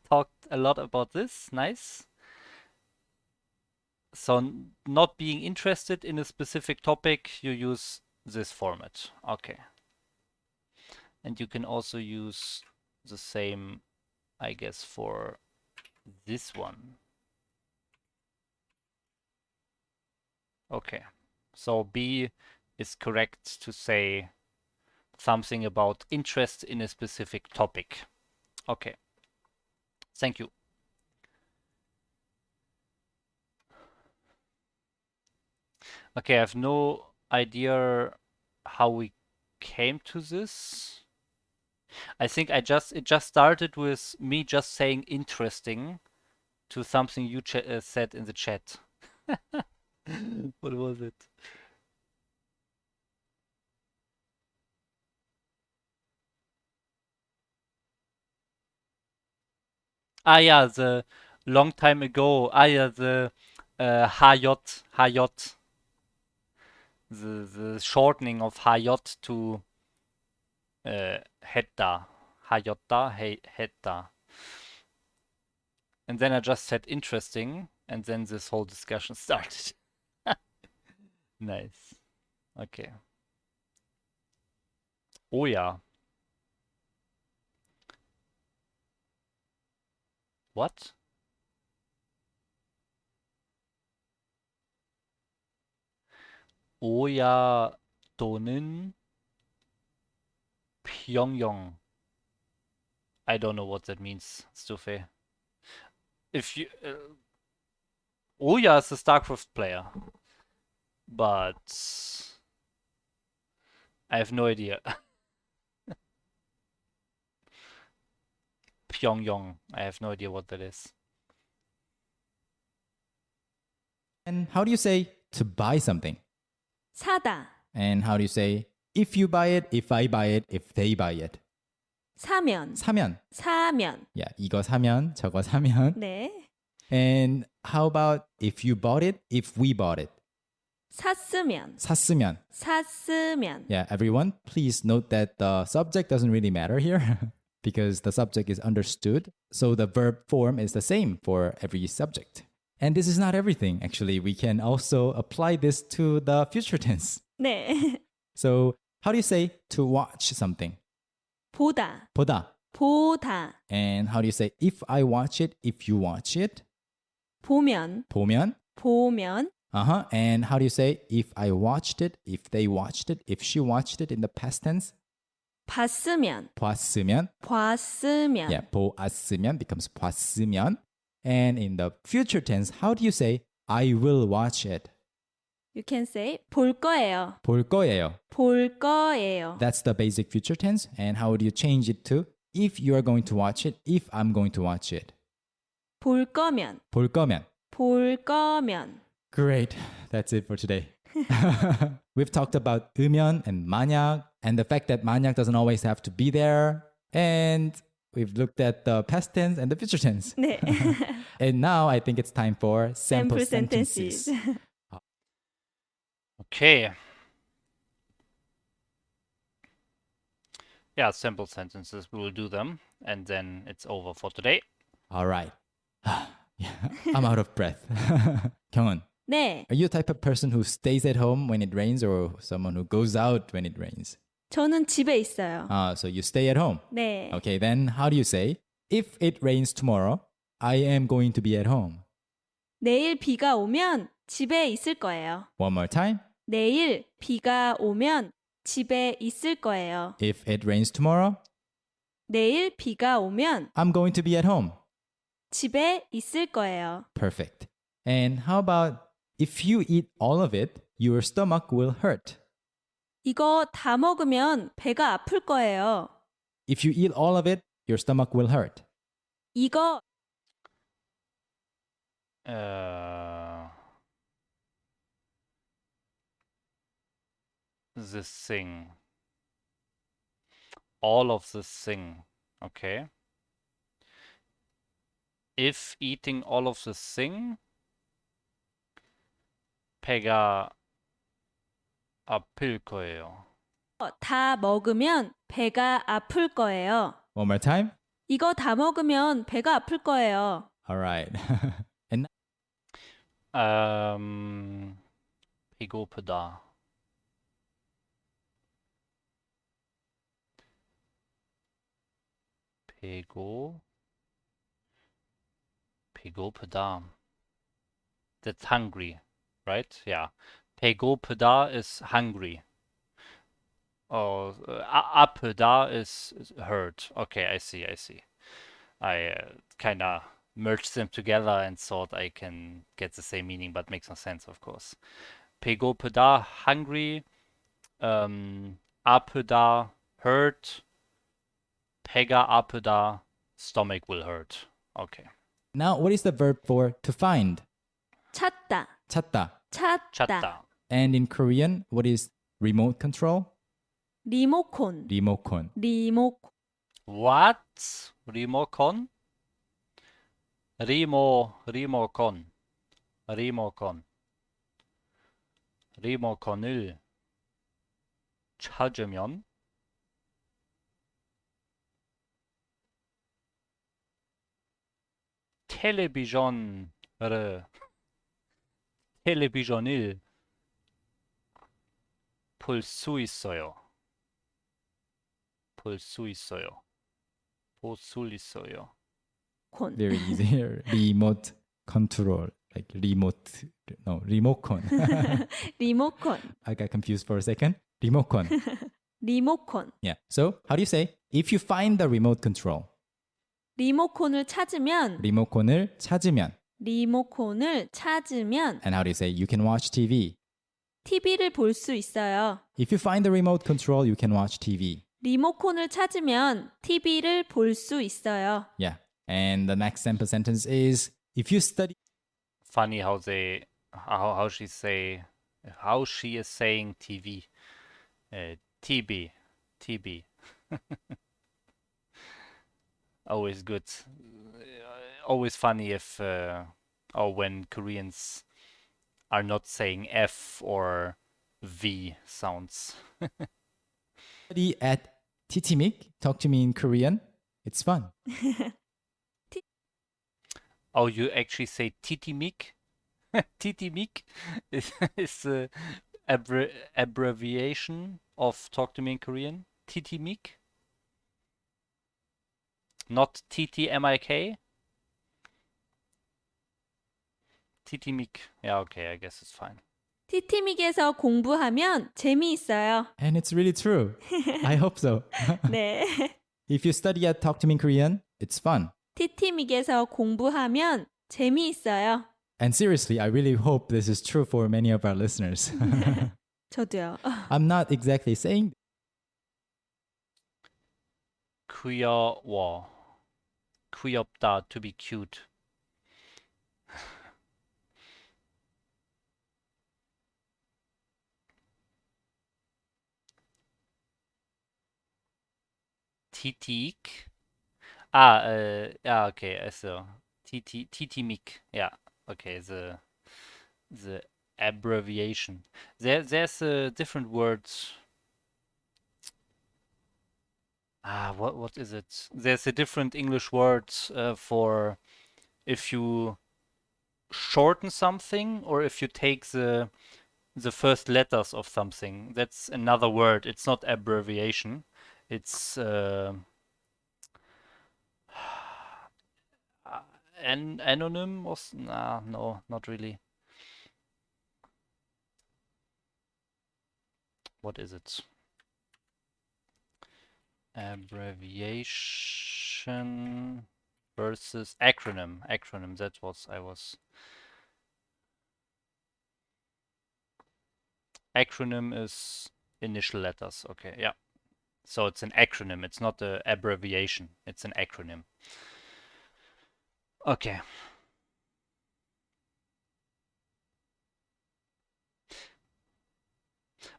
talked a lot about this. Nice. So not being interested in a specific topic, you use this format. Okay. And you can also use the same, I guess, for this one. Okay. So B is correct to say something about interest in a specific topic. Okay. Thank you. Okay, I have no idea how we came to this. I think it just started with me just saying interesting to something you said in the chat. What was it? Ah, yeah, the long time ago. Ah, yeah, the HJ. The shortening of HJ to Hetta. HJ, Hetta. And then I just said interesting, and then this whole discussion started. Nice. Okay. Oh ja. What? 오야 또는 Pyongyang. I don't know what that means, Stufe. If you Oya is a StarCraft player, but I have no idea. Pyongyang. I have no idea what that is. And how do you say to buy something? 사다, And how do you say if you buy it, if I buy it, if they buy it? 사면, 사면. 사면. Yeah, 이거 사면, 저거 사면. 네. And how about if you bought it, if we bought it? 샀으면, 샀으면. 샀으면. Yeah, everyone, please note that the subject doesn't really matter here. because the subject is understood. So the verb form is the same for every subject. And this is not everything. Actually, we can also apply this to the future tense. 네. So how do you say to watch something? 보다, 보다. 보다, And how do you say if I watch it, if you watch it? 보면, 보면. 보면, And how do you say if I watched it, if they watched it, if she watched it in the past tense? 봤으면, 봤으면. 봤으면. Yeah, 보았으면 becomes 봤으면. And in the future tense, how do you say I will watch it? You can say 볼 거예요. 볼 거예요. 볼 거예요. That's the basic future tense. And how would you change it to if you are going to watch it, if I'm going to watch it? 볼 거면, 볼 거면. 볼 거면. Great. That's it for today. We've talked about 으면 and 만약 and the fact that 만약 doesn't always have to be there. And we've looked at the past tense and the future tense. 네. And now I think it's time for sample Sample sentences. sentences. Okay. Yeah, simple sentences. We will do them, and then it's over for today. All right. Yeah, I'm out of breath. 경은, 네. are you a type of person who stays at home when it rains or someone who goes out when it rains? 저는 집에 있어요. So you stay at home. 네. Okay, then how do you say, if it rains tomorrow, I am going to be at home? 내일 비가 오면 집에 있을 거예요. One more time. 내일 비가 오면 집에 있을 거예요. If it rains tomorrow, 내일 비가 오면 I'm going to be at home. 집에 있을 거예요. Perfect. And how about if you eat all of it, your stomach will hurt? 이거 다 먹으면 배가 아플 거예요. If you eat all of it, your stomach will hurt. 이거 This thing. All of this thing. Okay. If eating all of this thing, 배가 아플 거예요. 다 먹으면 배가 아플 거예요. One more time. 이거 다 먹으면 배가 아플 거예요. All right. And 배고프다. 배고프다. That's hungry, right? Yeah. 배고프다 is hungry. Oh, 아프다 is hurt. Okay, I see. I kind of merged them together and thought I can get the same meaning, but makes no sense, of course. 배고프다, hungry. 아프다, hurt. 배가 아프다, stomach will hurt. Okay. now, what is the verb for to find? 찾다. 찾다. 찾다. 찾다. And in Korean, what is remote control? 리모콘. 리모컨. 리모콘. What? 리모컨? 리모컨. 리모컨을 찾으면 텔레비전을 볼 수 있어요. 콘. Very easy. Remote control. Like remote. No, remote. 리모콘. I got confused for a second. Remote. 리모콘. Yeah. So, how do you say if you find the remote control? 리모콘을 찾으면 리모컨을 찾으면. 리모콘을 찾으면 And how do you say you can watch TV? TV를 볼 수 있어요. If you find the remote control, you can watch TV. 리모콘을 찾으면 TV를 볼 수 있어요. Yeah. And the next sample sentence is if you study. Funny how she is saying TV. TB. Always good. Always funny if or when Koreans are not saying F or V sounds. Study at TTMIC, talk to me in Korean. It's fun. Oh, you actually say titimik? Titimik is the abbreviation of Talk to Me in Korean. Titimik? Not TTMIK? Titimik. Yeah, okay, I guess it's fine. 티티믹에서 공부하면 재미있어요. And it's really true. I hope so. 네. If you study at Talk to Me in Korean, it's fun. 티티믹에서 공부하면 재미있어요. And seriously, I really hope this is true for many of our listeners. 저도요. I'm not exactly saying 귀여워. 귀엽다, to be cute. Titik. Yeah, okay, also Titimik. Yeah, okay, the abbreviation. There's a different words. What is it? There's a different English words for if you shorten something or if you take the first letters of something. That's another word. It's not abbreviation. It's anonym or no, not really. What is it? Abbreviation versus acronym. Acronym. That was I was. Acronym is initial letters. Okay, yeah. So it's an acronym. It's not an abbreviation. It's an acronym. Okay.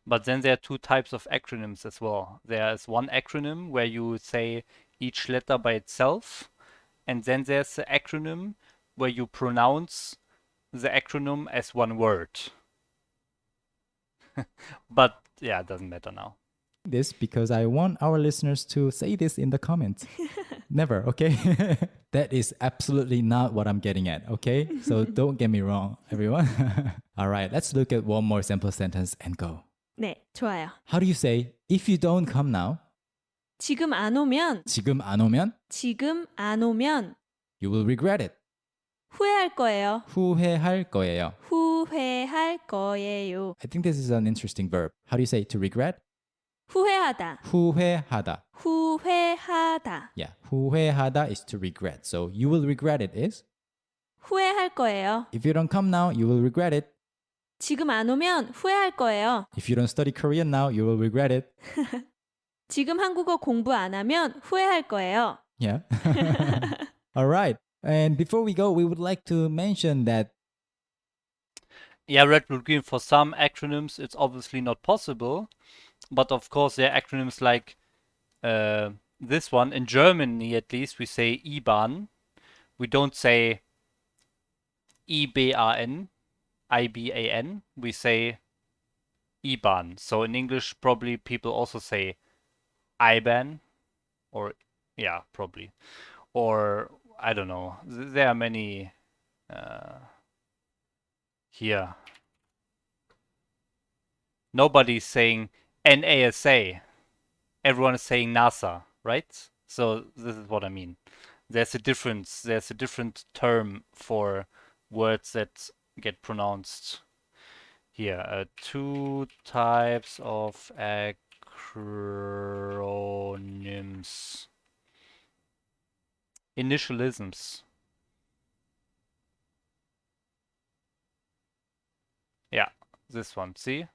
But then there are two types of acronyms as well. There is one acronym where you say each letter by itself, and then there's the acronym where you pronounce the acronym as one word. But yeah, it doesn't matter now. this because I want our listeners to say this in the comments. Never, okay? That is absolutely not what I'm getting at, okay? So don't get me wrong, everyone. All right, let's look at one more sample sentence and go. 네, 좋아요. How do you say, if you don't come now, 지금 안 오면, 지금 안 오면, 지금 안 오면 you will regret it. 후회할 거예요. 후회할 거예요. 후회할 거예요. I think this is an interesting verb. How do you say to regret? 후회하다. 후회하다. 후회하다. Yeah, 후회하다 is to regret. So you will regret it is, 후회할 거예요. if you don't come now, you will regret it. 지금 안 오면 후회할 거예요. If you don't study Korean now, you will regret it. 지금 한국어 공부 안 하면 후회할 거예요. Yeah. All right. And before we go, we would like to mention that Yeah, red, blue, green. For some acronyms, it's obviously not possible. But of course, there are acronyms like this one. In Germany, at least, we say IBAN. We don't say IBAN, IBAN. We say IBAN. So in English, probably people also say IBAN. Or, yeah, probably. Or, I don't know. There are many here. Nobody's saying NASA. Everyone is saying NASA, right? So this is what I mean. There's a difference. There's a different term for words that get pronounced here. Two types of acronyms. Initialisms. Yeah, this one. See?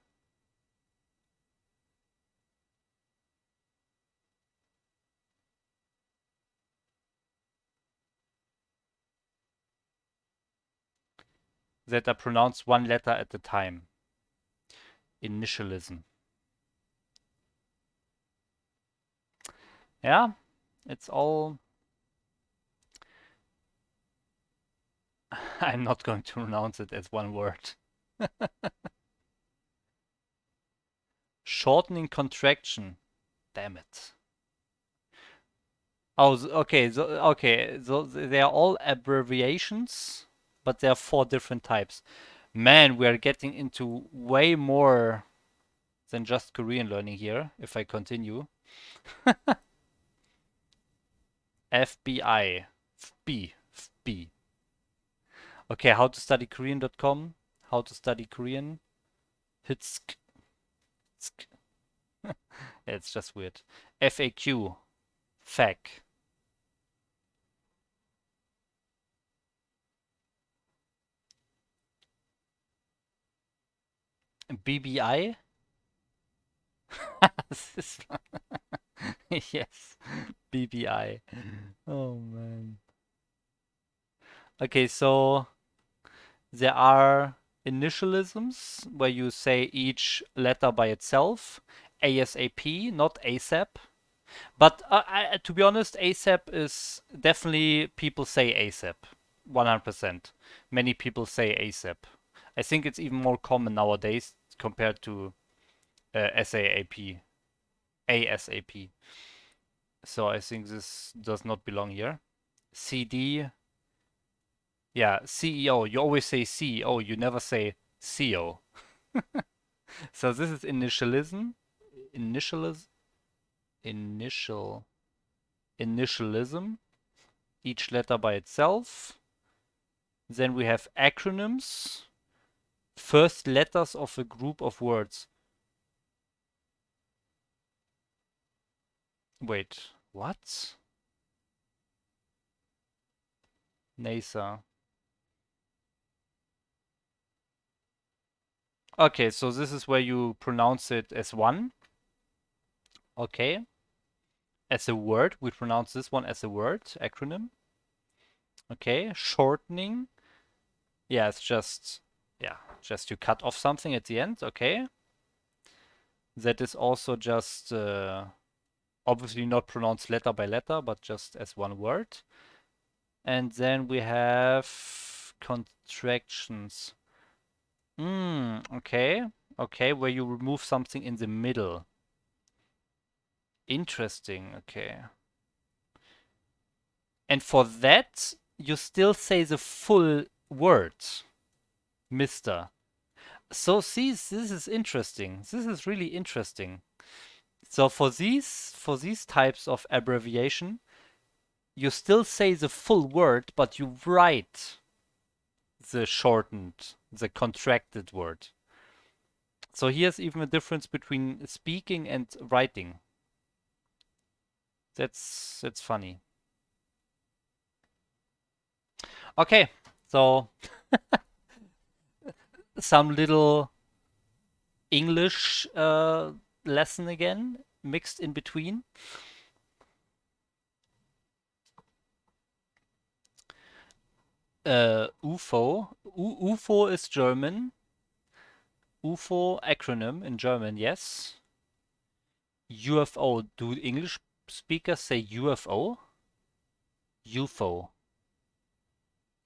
That are pronounced one letter at a time. Initialism. Yeah, it's all... I'm not going to pronounce it as one word. Shortening contraction. Damn it. Oh, okay. So they are all abbreviations, but there are 4 different types. Man, we are getting into way more than just Korean learning here, if I continue. FBI. FB. FB. Okay, how to study Korean.com. How to study Korean. Hitsk. Tsk. It's just weird. FAQ. FAQ. BBI. Yes. BBI. Oh man. Okay, so there are initialisms where you say each letter by itself. ASAP, not ASAP. But to be honest, ASAP is definitely people say ASAP. 100%. Many people say ASAP. I think it's even more common nowadays compared to SAAP. ASAP. So I think this does not belong here. CD. Yeah, CEO. You always say CEO. You never say CO. So this is initialism. Initialism. Initialism. Each letter by itself. Then we have acronyms. First letters of a group of words. Wait, what? NASA. Okay, so this is where you pronounce it as one. Okay. As a word, we pronounce this one as a word, acronym. Okay, shortening. Yeah, it's just you cut off something at the end. Okay. That is also just obviously not pronounced letter by letter, but just as one word. And then we have contractions. Okay. Okay, where you remove something in the middle. Interesting, okay. And for that, you still say the full word, Mr. So see, this is interesting. This is really interesting. So for these types of abbreviation, you still say the full word, but you write the shortened, the contracted word. So here's even a difference between speaking and writing. That's funny. Okay, so some little English lesson again, mixed in between. UFO. UFO is German. UFO acronym in German, yes. UFO. Do English speakers say UFO? UFO.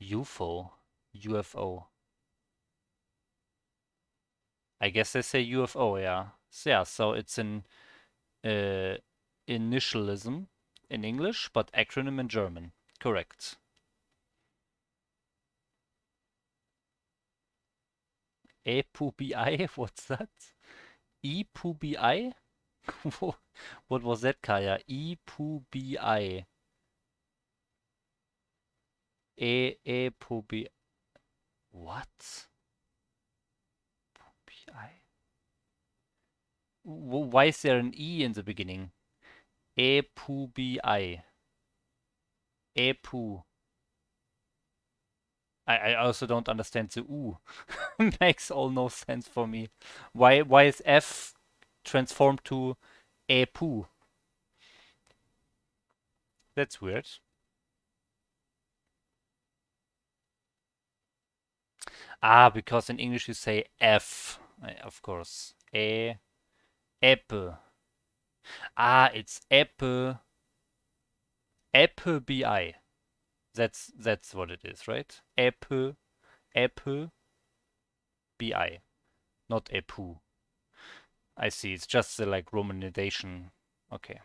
UFO. UFO. I guess they say UFO, yeah. So it's an initialism in English, but acronym in German. Correct. EPUBI? What's that? EPUBI? What was that, Kaya? EPUBI. EPUBI. What? PI? Why is there an E in the beginning? EPUBI. EPU. I also don't understand the U. Makes all no sense for me. Why is F transformed to EPU? That's weird. Ah, because in English you say F, of course. Apple. Ah, it's Apple. Apple BI. That's what it is, right? Apple BI, not Apple. I see. It's just the like romanization. Okay.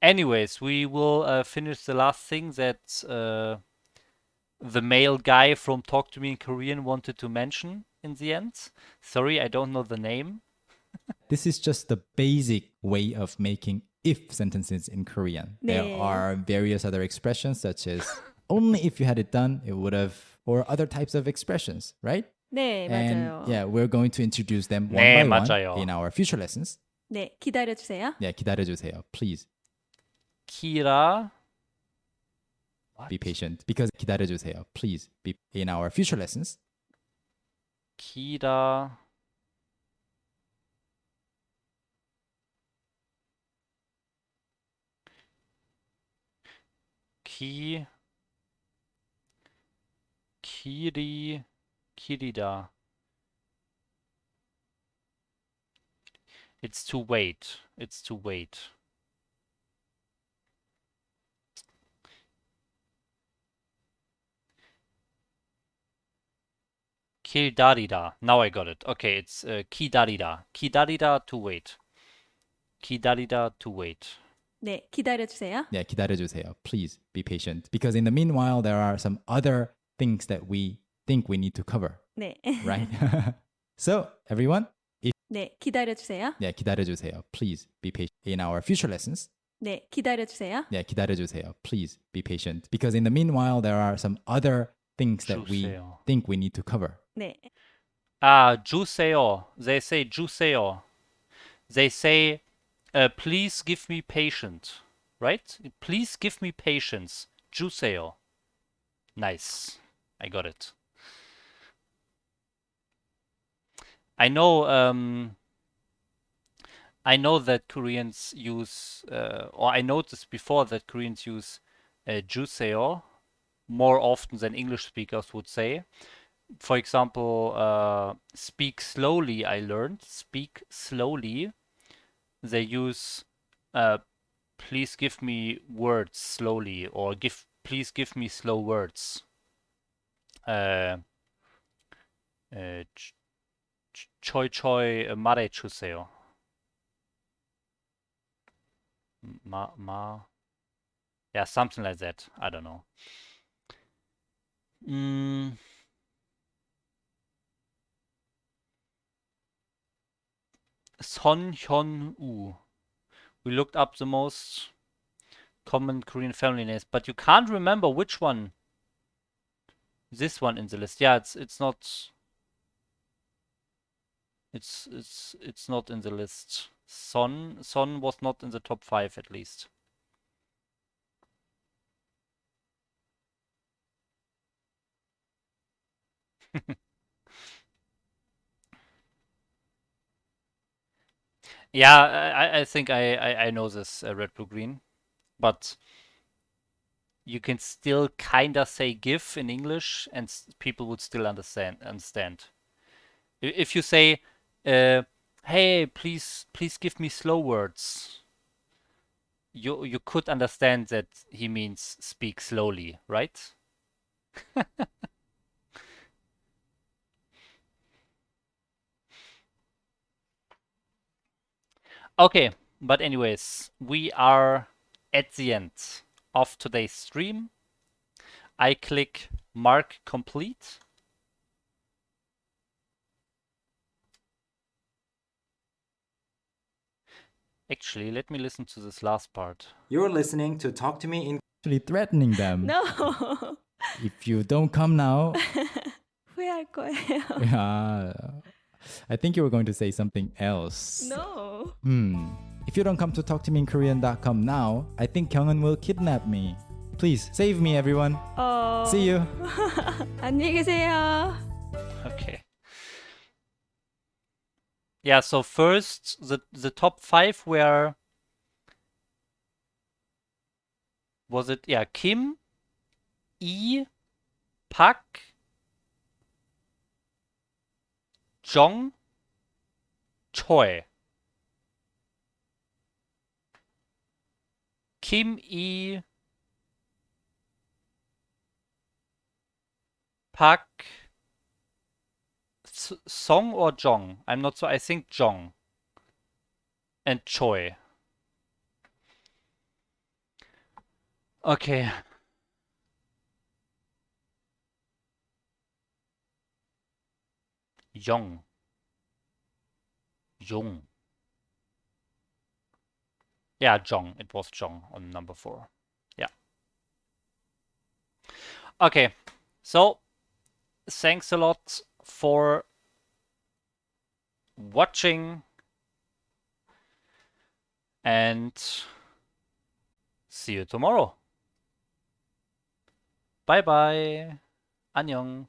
Anyways, we will finish the last thing that the male guy from Talk to Me in Korean wanted to mention in the end. Sorry, I don't know the name. This is just the basic way of making if sentences in Korean. There 네. are various other expressions such as only if you had it done, it would have, or other types of expressions, right? 네, And 맞아요. yeah, we're going to introduce them one 네, by 맞아요. one in our future lessons. 네, 기다려주세요. Yeah, 기다려주세요. Please Kira. What? be patient because 기다려주세요. Please be in our future lessons. Kira. Kirida. It's to wait. It's to wait. Kidarida. Now I got it. Okay, it's kidarida. Kidarida to wait. Kidarida to wait. 네, 기다려주세요. Yeah, 기다려주세요. Please be patient because in the meanwhile, there are some other things that we think we need to cover, 네. right? So, everyone, 네, 기다려주세요. yeah, 기다려주세요. Please be patient in our future lessons. 네, 기다려주세요. Yeah, 기다려주세요. Please be patient because in the meanwhile, there are some other things that we 주세요. think we need to cover. 네, 주세요. They say 주세요. They say, please give me patience. Right? Please give me patience. 주세요. Nice. I got it. I know that Koreans use, or I noticed before that Koreans use 주세요 more often than English speakers would say. For example, speak slowly, I learned. Speak slowly. They use please give me words slowly, or please give me slow words. Choi choi 말해주세요. Yeah, something like that. I don't know. Son Hyun-woo. We looked up the most common Korean family names, but you can't remember which one. This one in the list. Yeah, it's not. It's not in the list. Son was not in the top 5 at least. Yeah, I think I know this red, blue, green, but you can still kinda say give in English, and people would still understand. If you say, "Hey, please give me slow words," you could understand that he means speak slowly, right? Okay, but anyways, we are at the end of today's stream. I click mark complete. Actually, let me listen to this last part. You're listening to Talk to Me in Actually threatening them. No. If you don't come now, 후회할 거예요. I think you were going to say something else. No. If you don't come to talktomeinkorean.com now, I think Kyunghan will kidnap me. Please save me, everyone. See you. 안녕히 계세요. Okay. Yeah, so first the top 5 were, was it, yeah, Kim, Lee, Park, Jong, Choi. Kim, Lee, Park, Song or Jong? I'm not so, I think Jong. And Choi. Okay. Young. Jung. Yeah, Jong. It was Jong on number 4. Yeah. Okay. So, thanks a lot for watching. And see you tomorrow. Bye bye. 안녕.